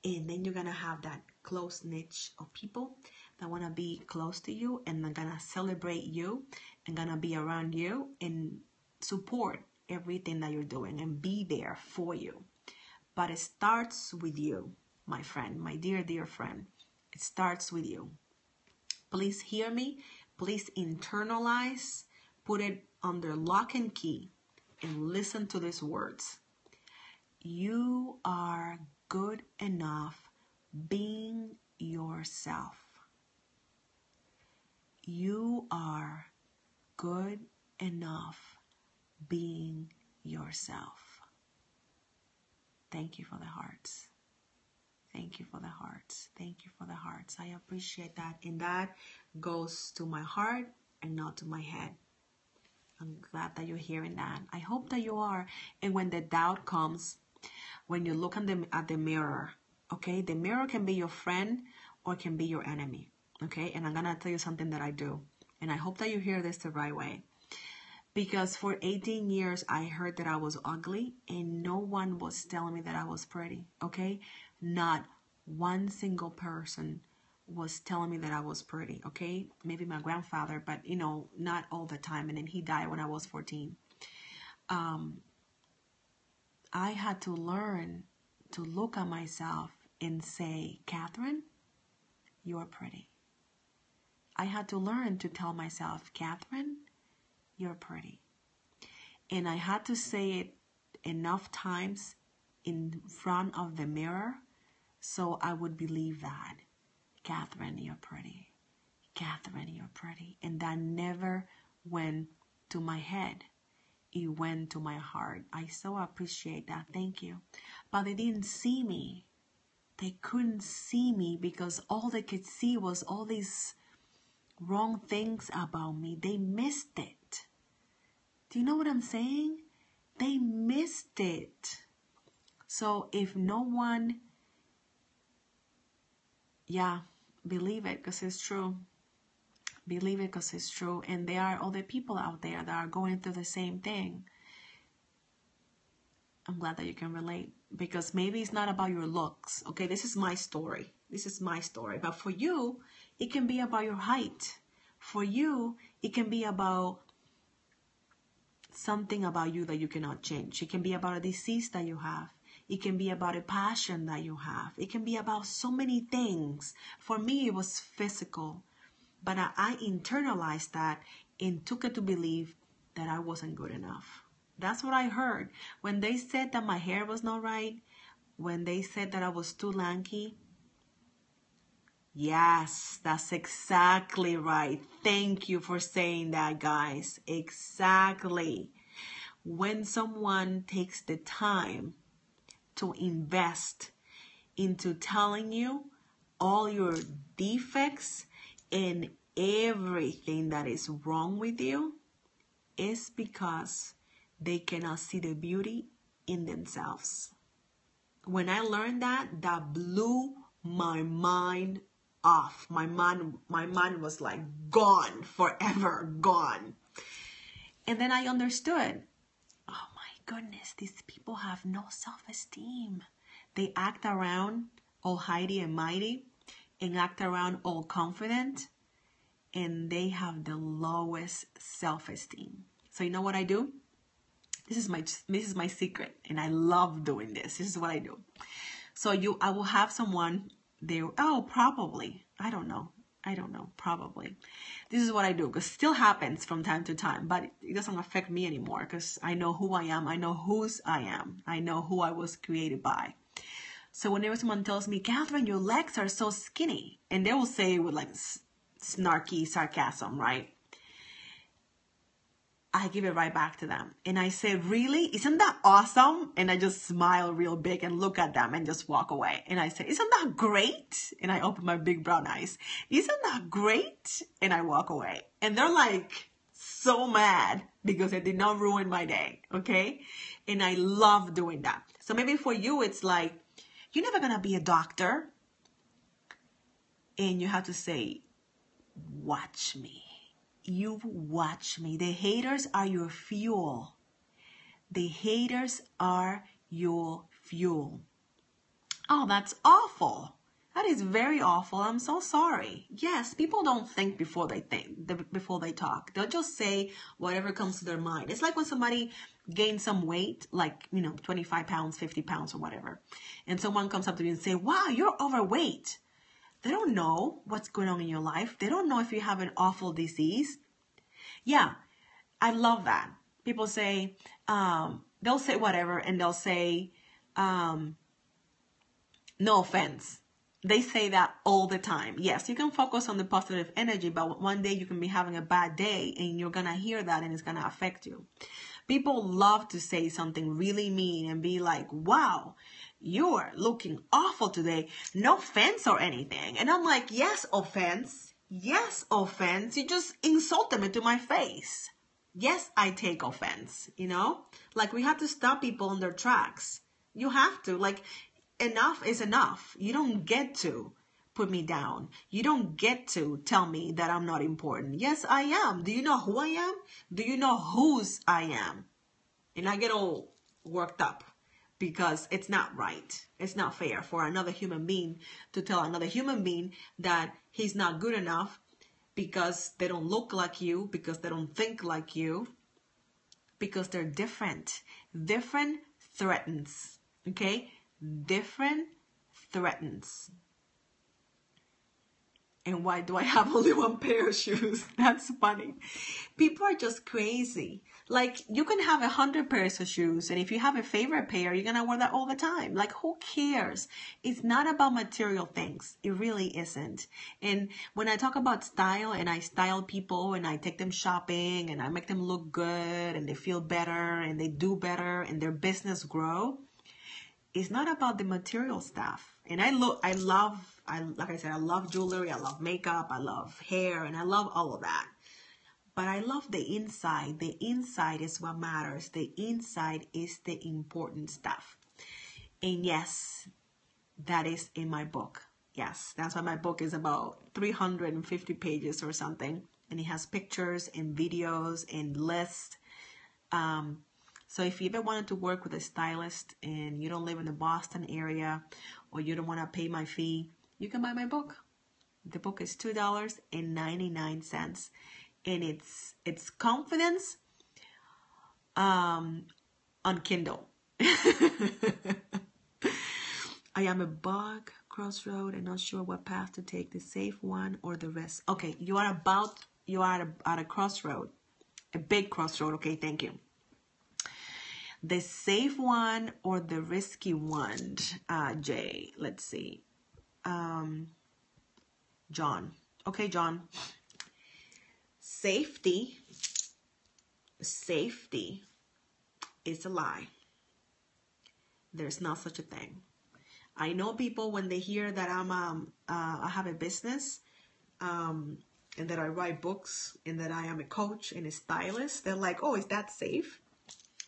Speaker 1: And then you're going to have that close niche of people that want to be close to you and they're going to celebrate you and going to be around you and support everything that you're doing and be there for you. But it starts with you, my friend, my dear, dear friend. It starts with you. Please hear me. Please internalize, put it under lock and key and listen to these words. You are good enough being yourself. You are good enough being yourself. Thank you for the hearts. Thank you for the hearts. Thank you for the hearts. I appreciate that. And that goes to my heart and not to my head. I'm glad that you're hearing that. I hope that you are. And when the doubt comes, when you look at the mirror, okay, the mirror can be your friend or can be your enemy, okay? And I'm going to tell you something that I do. And I hope that you hear this the right way. Because for 18 years, I heard that I was ugly and no one was telling me that I was pretty, okay? Not one single person was telling me that I was pretty, okay? Maybe my grandfather, but, you know, not all the time. And then he died when I was 14. I had to learn to look at myself and say, Catherine, you're pretty. I had to learn to tell myself, Catherine, you're pretty. And I had to say it enough times in front of the mirror so I would believe that. Catherine, you're pretty. Catherine, you're pretty. And that never went to my head. It went to my heart. I so appreciate that. Thank you. But they didn't see me. They couldn't see me because all they could see was all these wrong things about me. They missed it. Do you know what I'm saying? They missed it. So if no one, believe it because it's true. Believe it because it's true. And there are other people out there that are going through the same thing. I'm glad that you can relate because maybe it's not about your looks. Okay, this is my story. This is my story. But for you, it can be about your height. For you, it can be about something about you that you cannot change. It can be about a disease that you have. It can be about a passion that you have. It can be about so many things. For me, it was physical. But I internalized that and took it to believe that I wasn't good enough. That's what I heard. When they said that my hair was not right, when they said that I was too lanky, yes, that's exactly right. Thank you for saying that, guys. Exactly. When someone takes the time to invest into telling you all your defects and everything that is wrong with you, is because they cannot see the beauty in themselves. When I learned that, that blew my mind off. My mind was like gone, forever gone. And then I understood, oh my goodness, these people have no self-esteem. They act around all high and mighty and act around all confident, and they have the lowest self-esteem. So you know what I do? This is my secret, and I love doing this. This is what I do. So I will have someone, probably, I don't know, probably. This is what I do, because it still happens from time to time, but it doesn't affect me anymore, because I know who I am, I know whose I am, I know who I was created by. So whenever someone tells me, Catherine, your legs are so skinny, and they will say it with like snarky sarcasm, right? I give it right back to them. And I say, really? Isn't that awesome? And I just smile real big and look at them and just walk away. And I say, isn't that great? And I open my big brown eyes. Isn't that great? And I walk away. And they're like so mad because I did not ruin my day. Okay? And I love doing that. So maybe for you, it's like, you're never going to be a doctor. And you have to say, watch me. You watch me. The haters are your fuel. The haters are your fuel. Oh, that's awful. That is very awful. I'm so sorry. Yes, people don't think before they talk. They'll just say whatever comes to their mind. It's like when somebody gains some weight, like, 25 pounds, 50 pounds or whatever. And someone comes up to me and say, wow, you're overweight. They don't know what's going on in your life. They don't know if you have an awful disease. Yeah, I love that. People say, they'll say whatever, and they'll say, no offense. They say that all the time. Yes, you can focus on the positive energy, but one day you can be having a bad day, and you're going to hear that, and it's going to affect you. People love to say something really mean and be like, wow, you're looking awful today. No offense or anything. And I'm like, yes, offense. Yes, offense. You just insulted me to my face. Yes, I take offense, Like, we have to stop people in their tracks. You have to. Like, enough is enough. You don't get to put me down. You don't get to tell me that I'm not important. Yes, I am. Do you know who I am? Do you know whose I am? And I get all worked up because it's not right. It's not fair for another human being to tell another human being that he's not good enough because they don't look like you, because they don't think like you, because they're different. Different threatens, okay? Different threatens. And why do I have only one pair of shoes? That's funny. People are just crazy. Like, you can have 100 pairs of shoes, and if you have a favorite pair, you're gonna wear that all the time. Like, who cares? It's not about material things. It really isn't. And when I talk about style, and I style people, and I take them shopping, and I make them look good, and they feel better, and they do better, and their business grow, it's not about the material stuff. And like I said, I love jewelry, I love makeup, I love hair, and I love all of that. But I love the inside. The inside is what matters. The inside is the important stuff. And yes, that is in my book. Yes, that's why my book is about 350 pages or something. And it has pictures and videos and lists. So if you ever wanted to work with a stylist and you don't live in the Boston area, or you don't want to pay my fee, you can buy my book. The book is $2.99, and it's confidence on Kindle. I am a bug crossroad and not sure what path to take, the safe one or the risk. Okay, you are at a crossroad, a big crossroad. Okay, thank you. The safe one or the risky one, Jay. Let's see. John. Okay, John. Safety is a lie. There's not such a thing. I know people, when they hear that I have a business, and that I write books, and that I am a coach and a stylist, they're like, oh, is that safe?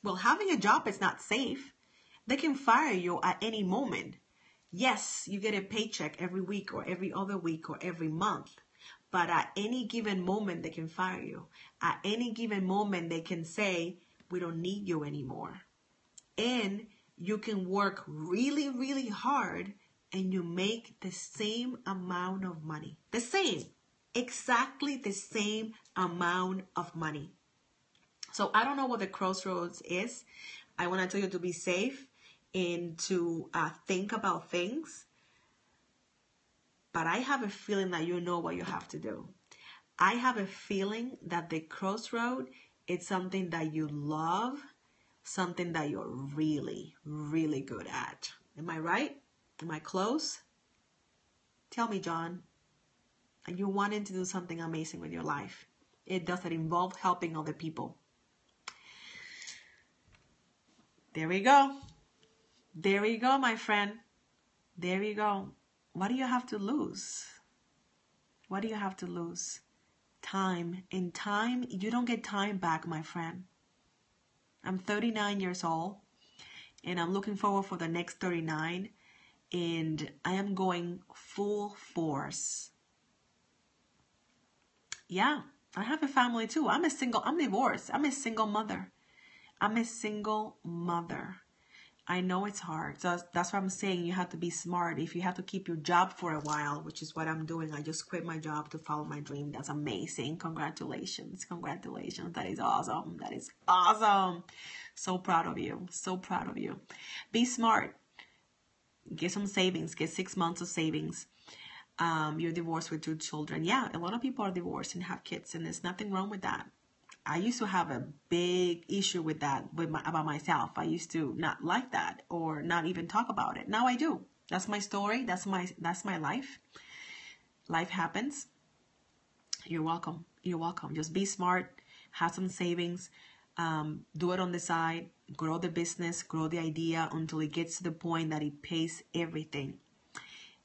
Speaker 1: Well, having a job is not safe. They can fire you at any moment. Yes, you get a paycheck every week or every other week or every month. But at any given moment, they can fire you. At any given moment, they can say, we don't need you anymore. And you can work really, really hard and you make the same amount of money. The same. Exactly the same amount of money. So I don't know what the crossroads is. I want to tell you to be safe and to think about things. But I have a feeling that you know what you have to do. I have a feeling that the crossroad is something that you love, something that you're really, really good at. Am I right? Am I close? Tell me, John. Are you wanting to do something amazing with your life? It doesn't involve helping other people. There we go. There we go, my friend. There you go. What do you have to lose? What do you have to lose? Time. In time, you don't get time back, my friend. I'm 39 years old, and I'm looking forward for the next 39, and I am going full force. Yeah, I have a family too. I'm divorced. I'm a single mother. I know it's hard. So that's why I'm saying you have to be smart. If you have to keep your job for a while, which is what I'm doing. I just quit my job to follow my dream. That's amazing. Congratulations. Congratulations. That is awesome. That is awesome. So proud of you. So proud of you. Be smart. Get some savings. Get 6 months of savings. You're divorced with 2 children. Yeah, a lot of people are divorced and have kids, and there's nothing wrong with that. I used to have a big issue with that, about myself. I used to not like that or not even talk about it. Now I do. That's my story. That's my life. Life happens. You're welcome. You're welcome. Just be smart. Have some savings. Do it on the side. Grow the business. Grow the idea until it gets to the point that it pays everything.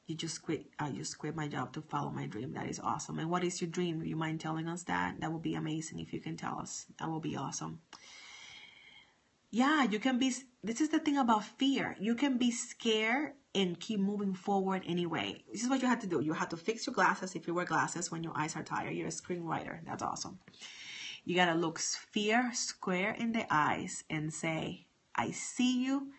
Speaker 1: You just quit my job to follow my dream. That is awesome. And what is your dream? You mind telling us that? That would be amazing if you can tell us. That will be awesome. Yeah, you can be, this is the thing about fear. You can be scared and keep moving forward anyway. This is what you have to do. You have to fix your glasses if you wear glasses when your eyes are tired. You're a screenwriter. That's awesome. You got to look fear square in the eyes and say, I see you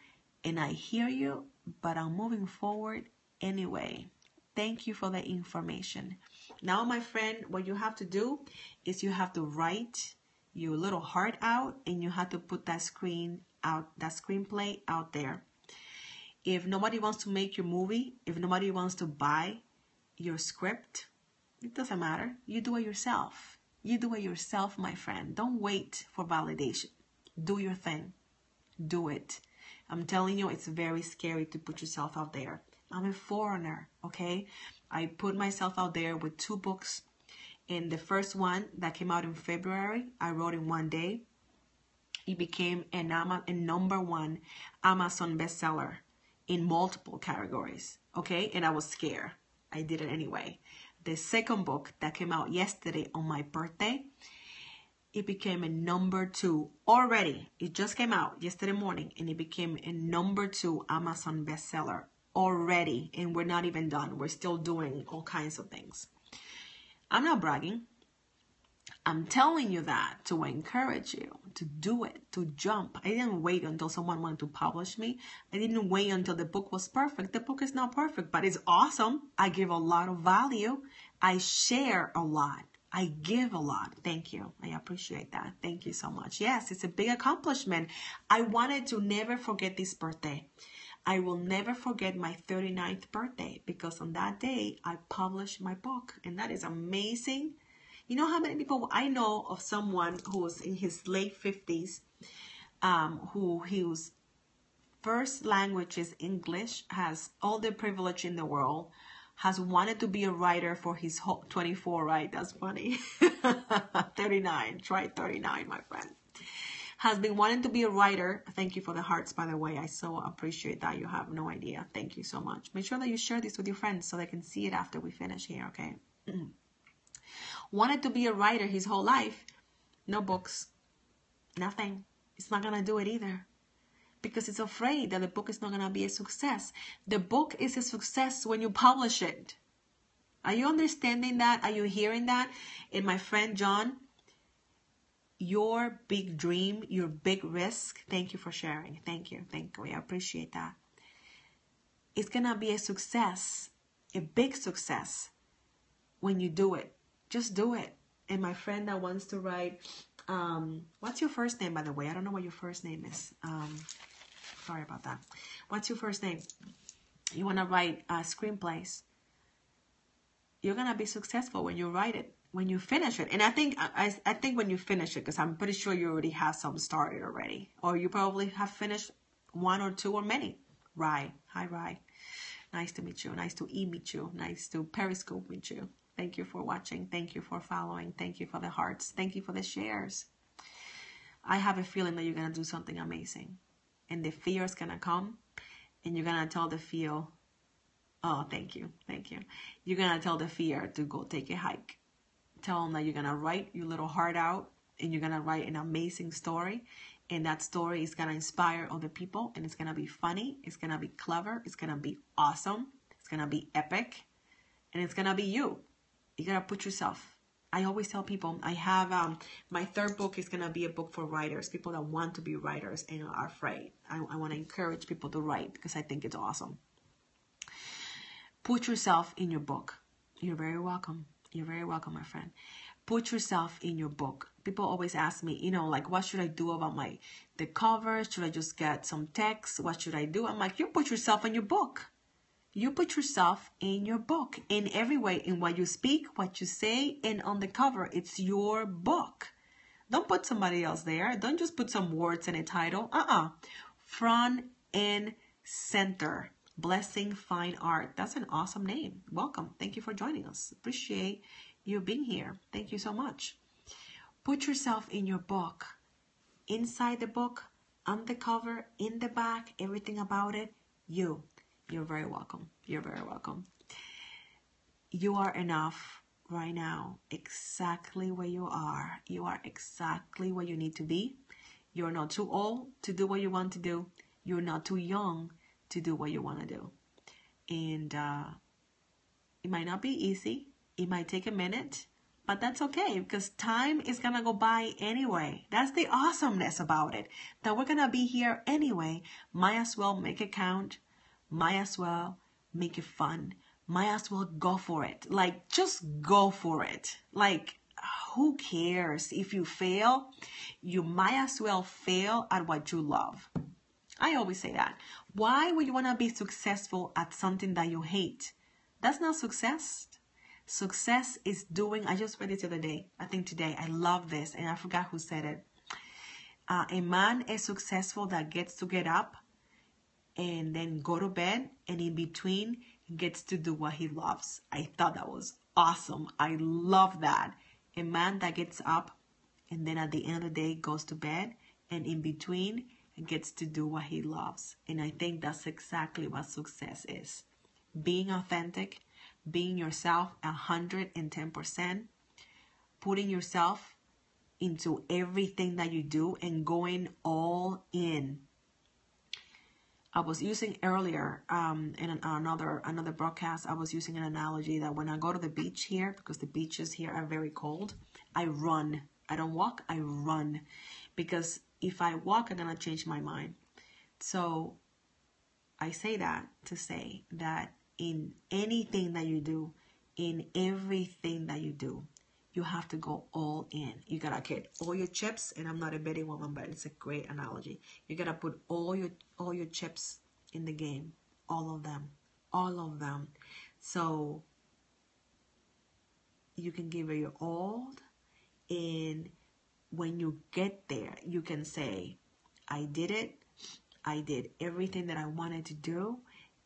Speaker 1: and I hear you, but I'm moving forward anyway. Thank you for the information. Now, my friend, what you have to do is you have to write your little heart out, and you have to put that screenplay out there. If nobody wants to make your movie, if nobody wants to buy your script, it doesn't matter. You do it yourself. You do it yourself, my friend. Don't wait for validation. Do your thing. Do it. I'm telling you, it's very scary to put yourself out there. I'm a foreigner, okay? I put myself out there with 2 books. And the first one that came out in February, I wrote in one day. It became a #1 Amazon bestseller in multiple categories, okay? And I was scared. I did it anyway. The second book that came out yesterday on my birthday, it became a #2 already. It just came out yesterday morning, and it became a #2 Amazon bestseller already. And we're not even done. We're still doing all kinds of things. I'm not bragging. I'm telling you that to encourage you to do it, to jump. I didn't wait until someone wanted to publish me. I didn't wait until the book was perfect. The book is not perfect, but it's awesome. I give a lot of value. I share a lot. I give a lot. Thank you. I appreciate that. Thank you so much. Yes, it's a big accomplishment. I wanted to never forget this birthday. I will never forget my 39th birthday, because on that day, I published my book, and that is amazing. You know how many people, I know of someone who was in his late 50s, whose first language is English, has all the privilege in the world, has wanted to be a writer for his whole 24, right? That's funny. 39, try 39, my friend. Has been wanting to be a writer. Thank you for the hearts, by the way. I so appreciate that. You have no idea. Thank you so much. Make sure that you share this with your friends so they can see it after we finish here, okay? Wanted to be a writer his whole life. No books. Nothing. It's not going to do it either, because it's afraid that the book is not going to be a success. The book is a success when you publish it. Are you understanding that? Are you hearing that? And my friend John, your big dream, your big risk. Thank you for sharing. Thank you. Thank you. I appreciate that. It's going to be a success, a big success when you do it. Just do it. And my friend that wants to write, what's your first name, by the way? I don't know what your first name is. Sorry about that. What's your first name? You want to write screenplays. You're going to be successful when you write it. When you finish it. And I think when you finish it, because I'm pretty sure you already have some started already, or you probably have finished 1 or 2 or many. Rye. Hi, Rye. Nice to meet you. Nice to meet you. Nice to Periscope meet you. Thank you for watching. Thank you for following. Thank you for the hearts. Thank you for the shares. I have a feeling that you're going to do something amazing, and the fear is going to come, and you're going to tell the fear, oh, thank you. Thank you. You're going to tell the fear to go take a hike. Tell them that you're going to write your little heart out, and you're going to write an amazing story. And that story is going to inspire other people, and it's going to be funny. It's going to be clever. It's going to be awesome. It's going to be epic. And it's going to be you. You got to put yourself. I always tell people, I have my 3rd book is going to be a book for writers, people that want to be writers and are afraid. I want to encourage people to write, because I think it's awesome. Put yourself in your book. You're very welcome. You're very welcome, my friend. Put yourself in your book. People always ask me, you know, like, what should I do about the cover? Should I just get some text? What should I do? I'm like, you put yourself in your book. You put yourself in your book in every way, in what you speak, what you say, and on the cover. It's your book. Don't put somebody else there. Don't just put some words in a title. Front and center. Blessing Fine Art. That's an awesome name. Welcome. Thank you for joining us. Appreciate you being here. Thank you so much. Put yourself in your book. Inside the book, on the cover, in the back, everything about it, you. You're very welcome. You're very welcome. You are enough right now, exactly where you are. You are exactly where you need to be. You're not too old to do what you want to do. You're not too young to do what you want to do. And it might not be easy. It might take a minute, but that's okay because time is going to go by anyway. That's the awesomeness about it, that we're going to be here anyway. Might as well make it count. Might as well make it fun. Might as well go for it. Like, just go for it. Like, who cares if you fail? You might as well fail at what you love. I always say that. Why would you want to be successful at something that you hate? That's not success. Success is doing, I just read it the other day, I think today, I love this, and I forgot who said it. A man is successful that gets to get up and then go to bed, and in between gets to do what he loves. I thought that was awesome. I love that. A man that gets up and then at the end of the day goes to bed, and in between gets to do what he loves. And I think that's exactly what success is. Being authentic, being yourself 110%, putting yourself into everything that you do and going all in. I was using earlier in another broadcast, I was using an analogy that when I go to the beach here, because the beaches here are very cold, I run. I don't walk, I run. Because if I walk, I'm going to change my mind. So I say that to say that in anything that you do, in everything that you do, you have to go all in. You gotta get all your chips, and I'm not a betting woman, but it's a great analogy. You gotta put all your chips in the game, all of them. So you can give it your all, and when you get there, you can say, I did it. I did everything that I wanted to do,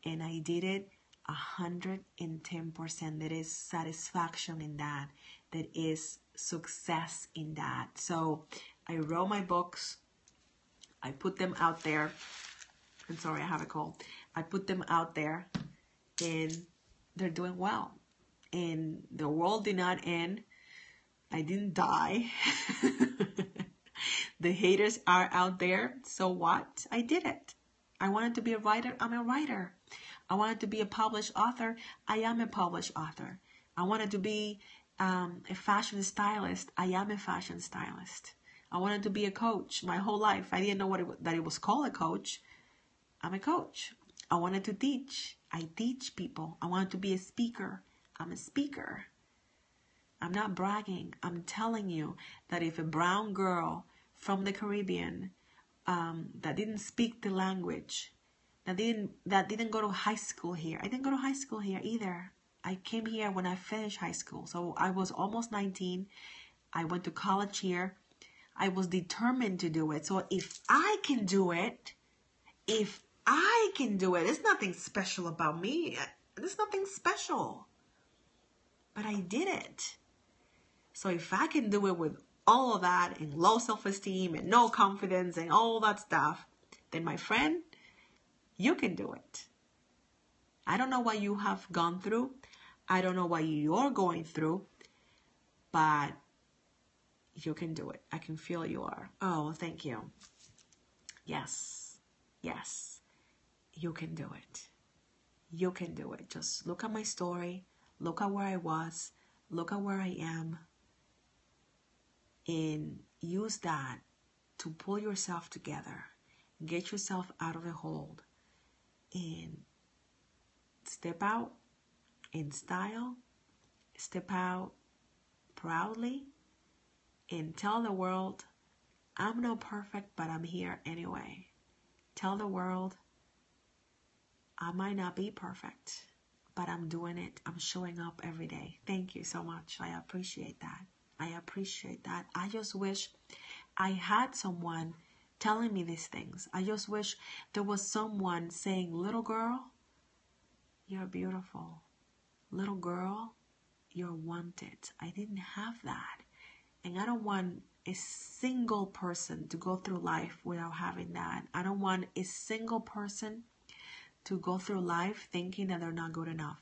Speaker 1: and I did it 110%. There is satisfaction in that. There is success in that. So I wrote my books. I put them out there. I'm sorry, I have a cold. I put them out there, and they're doing well. And the world did not end. I didn't die. The haters are out there. So what? I did it. I wanted to be a writer. I'm a writer. I wanted to be a published author. I am a published author. I wanted to be a fashion stylist. I am a fashion stylist. I wanted to be a coach my whole life. I didn't know that it was called a coach. I'm a coach. I wanted to teach. I teach people. I wanted to be a speaker. I'm a speaker. I'm not bragging. I'm telling you that if a brown girl from the Caribbean that didn't speak the language, that didn't go to high school here. I didn't go to high school here either. I came here when I finished high school. So I was almost 19. I went to college here. I was determined to do it. So if I can do it, there's nothing special about me. There's nothing special. But I did it. So if I can do it with all of that and low self-esteem and no confidence and all that stuff, then my friend, you can do it. I don't know what you have gone through. I don't know what you're going through, but you can do it. I can feel you are. Oh, thank you. Yes, you can do it. You can do it. Just look at my story. Look at where I was. Look at where I am. And use that to pull yourself together. Get yourself out of the hole. And step out in style. Step out proudly. And tell the world, I'm not perfect, but I'm here anyway. Tell the world, I might not be perfect, but I'm doing it. I'm showing up every day. Thank you so much. I appreciate that. I just wish I had someone telling me these things. I just wish there was someone saying, little girl, you're beautiful. Little girl, you're wanted. I didn't have that. And I don't want a single person to go through life without having that. I don't want a single person to go through life thinking that they're not good enough.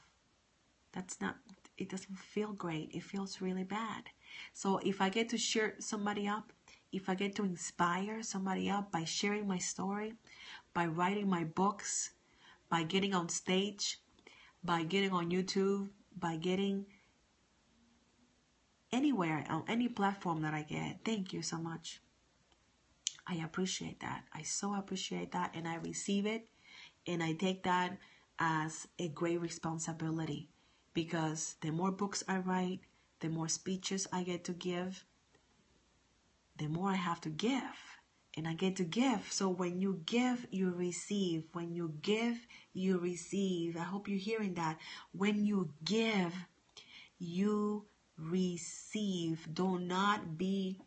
Speaker 1: it doesn't feel great. It feels really bad. So if I get to cheer somebody up, if I get to inspire somebody up by sharing my story, by writing my books, by getting on stage, by getting on YouTube, by getting anywhere, on any platform that I get, thank you so much. I appreciate that. I so appreciate that, and I receive it, and I take that as a great responsibility, because the more books I write, the more speeches I get to give, the more I have to give, and I get to give. So when you give, you receive. When you give, you receive. I hope you're hearing that. When you give, you receive. Do not be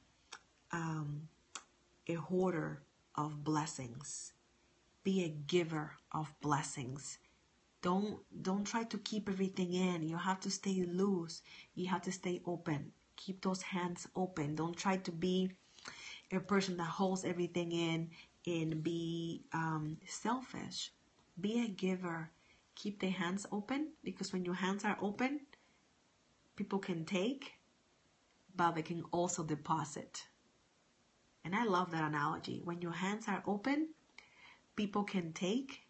Speaker 1: a hoarder of blessings. Be a giver of blessings. Don't try to keep everything in. You have to stay loose. You have to stay open. Keep those hands open. Don't try to be a person that holds everything in and be selfish. Be a giver. Keep the hands open, because when your hands are open, people can take, but they can also deposit. And I love that analogy. When your hands are open, people can take,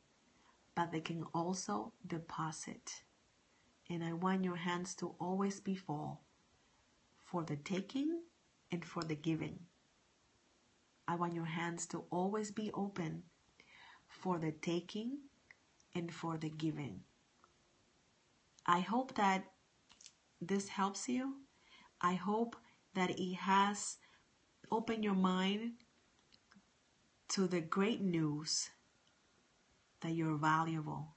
Speaker 1: but they can also deposit. And I want your hands to always be full for the taking and for the giving. I want your hands to always be open for the taking and for the giving. I hope that this helps you. I hope that it has opened your mind to the great news that you're valuable,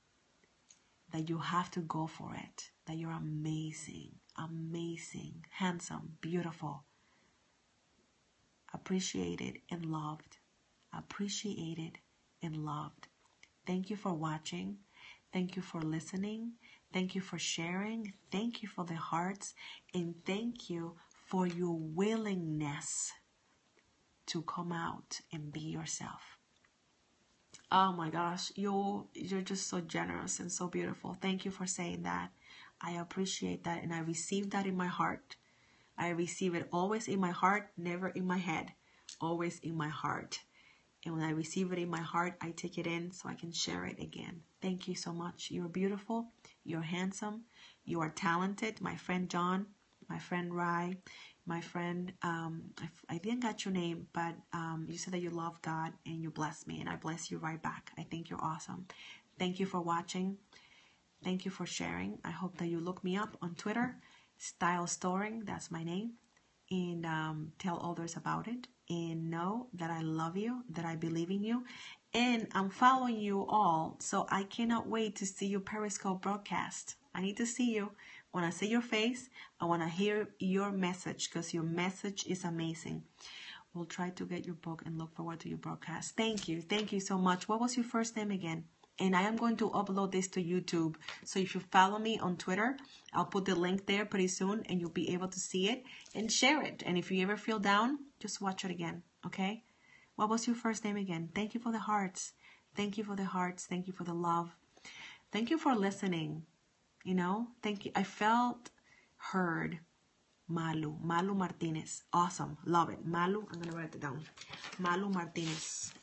Speaker 1: that you have to go for it, that you're amazing, amazing, handsome, beautiful, appreciated and loved, appreciated and loved. Thank you for watching. Thank you for listening. Thank you for sharing. Thank you for the hearts, and thank you for your willingness to come out and be yourself. Oh my gosh, you're just so generous and so beautiful. Thank you for saying that. I appreciate that, and I receive that in my heart. I receive it always in my heart, never in my head, always in my heart. And when I receive it in my heart, I take it in so I can share it again. Thank you so much. You're beautiful. You're handsome. You are talented. My friend John, my friend Rai, my friend, I didn't get your name, but you said that you love God and you bless me, and I bless you right back. I think you're awesome. Thank you for watching. Thank you for sharing. I hope that you look me up on Twitter, Style Storing, that's my name, and tell others about it, and know that I love you, that I believe in you, and I'm following you all, so I cannot wait to see your Periscope broadcast. I need to see you. When I see your face, I want to hear your message, because your message is amazing. We'll try to get your book and look forward to your broadcast. Thank you. Thank you so much. What was your first name again? And I am going to upload this to YouTube. So if you follow me on Twitter, I'll put the link there pretty soon, and you'll be able to see it and share it. And if you ever feel down, just watch it again, okay? What was your first name again? Thank you for the hearts. Thank you for the hearts. Thank you for the love. Thank you for listening. You know, thank you. I felt heard. Malu Martinez. Awesome. Love it. Malu, I'm going to write it down. Malu Martinez.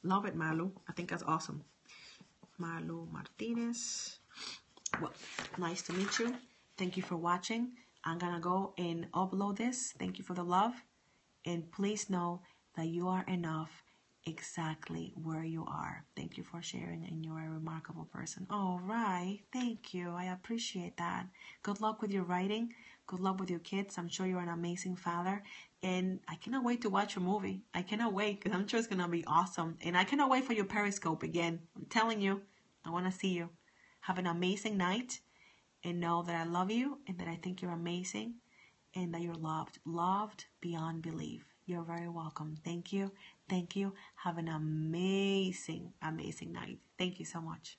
Speaker 1: Love it, Malu. I think that's awesome. Malu Martinez. Well, nice to meet you. Thank you for watching. I'm going to go and upload this. Thank you for the love. And please know that you are enough exactly where you are. Thank you for sharing, and you're a remarkable person. All right. Thank you. I appreciate that. Good luck with your writing. Good luck with your kids. I'm sure you're an amazing father. And I cannot wait to watch your movie. I cannot wait, because I'm sure it's going to be awesome. And I cannot wait for your Periscope again. I'm telling you, I want to see you. Have an amazing night. And know that I love you, and that I think you're amazing, and that you're loved. Loved beyond belief. You're very welcome. Thank you. Thank you. Have an amazing, amazing night. Thank you so much.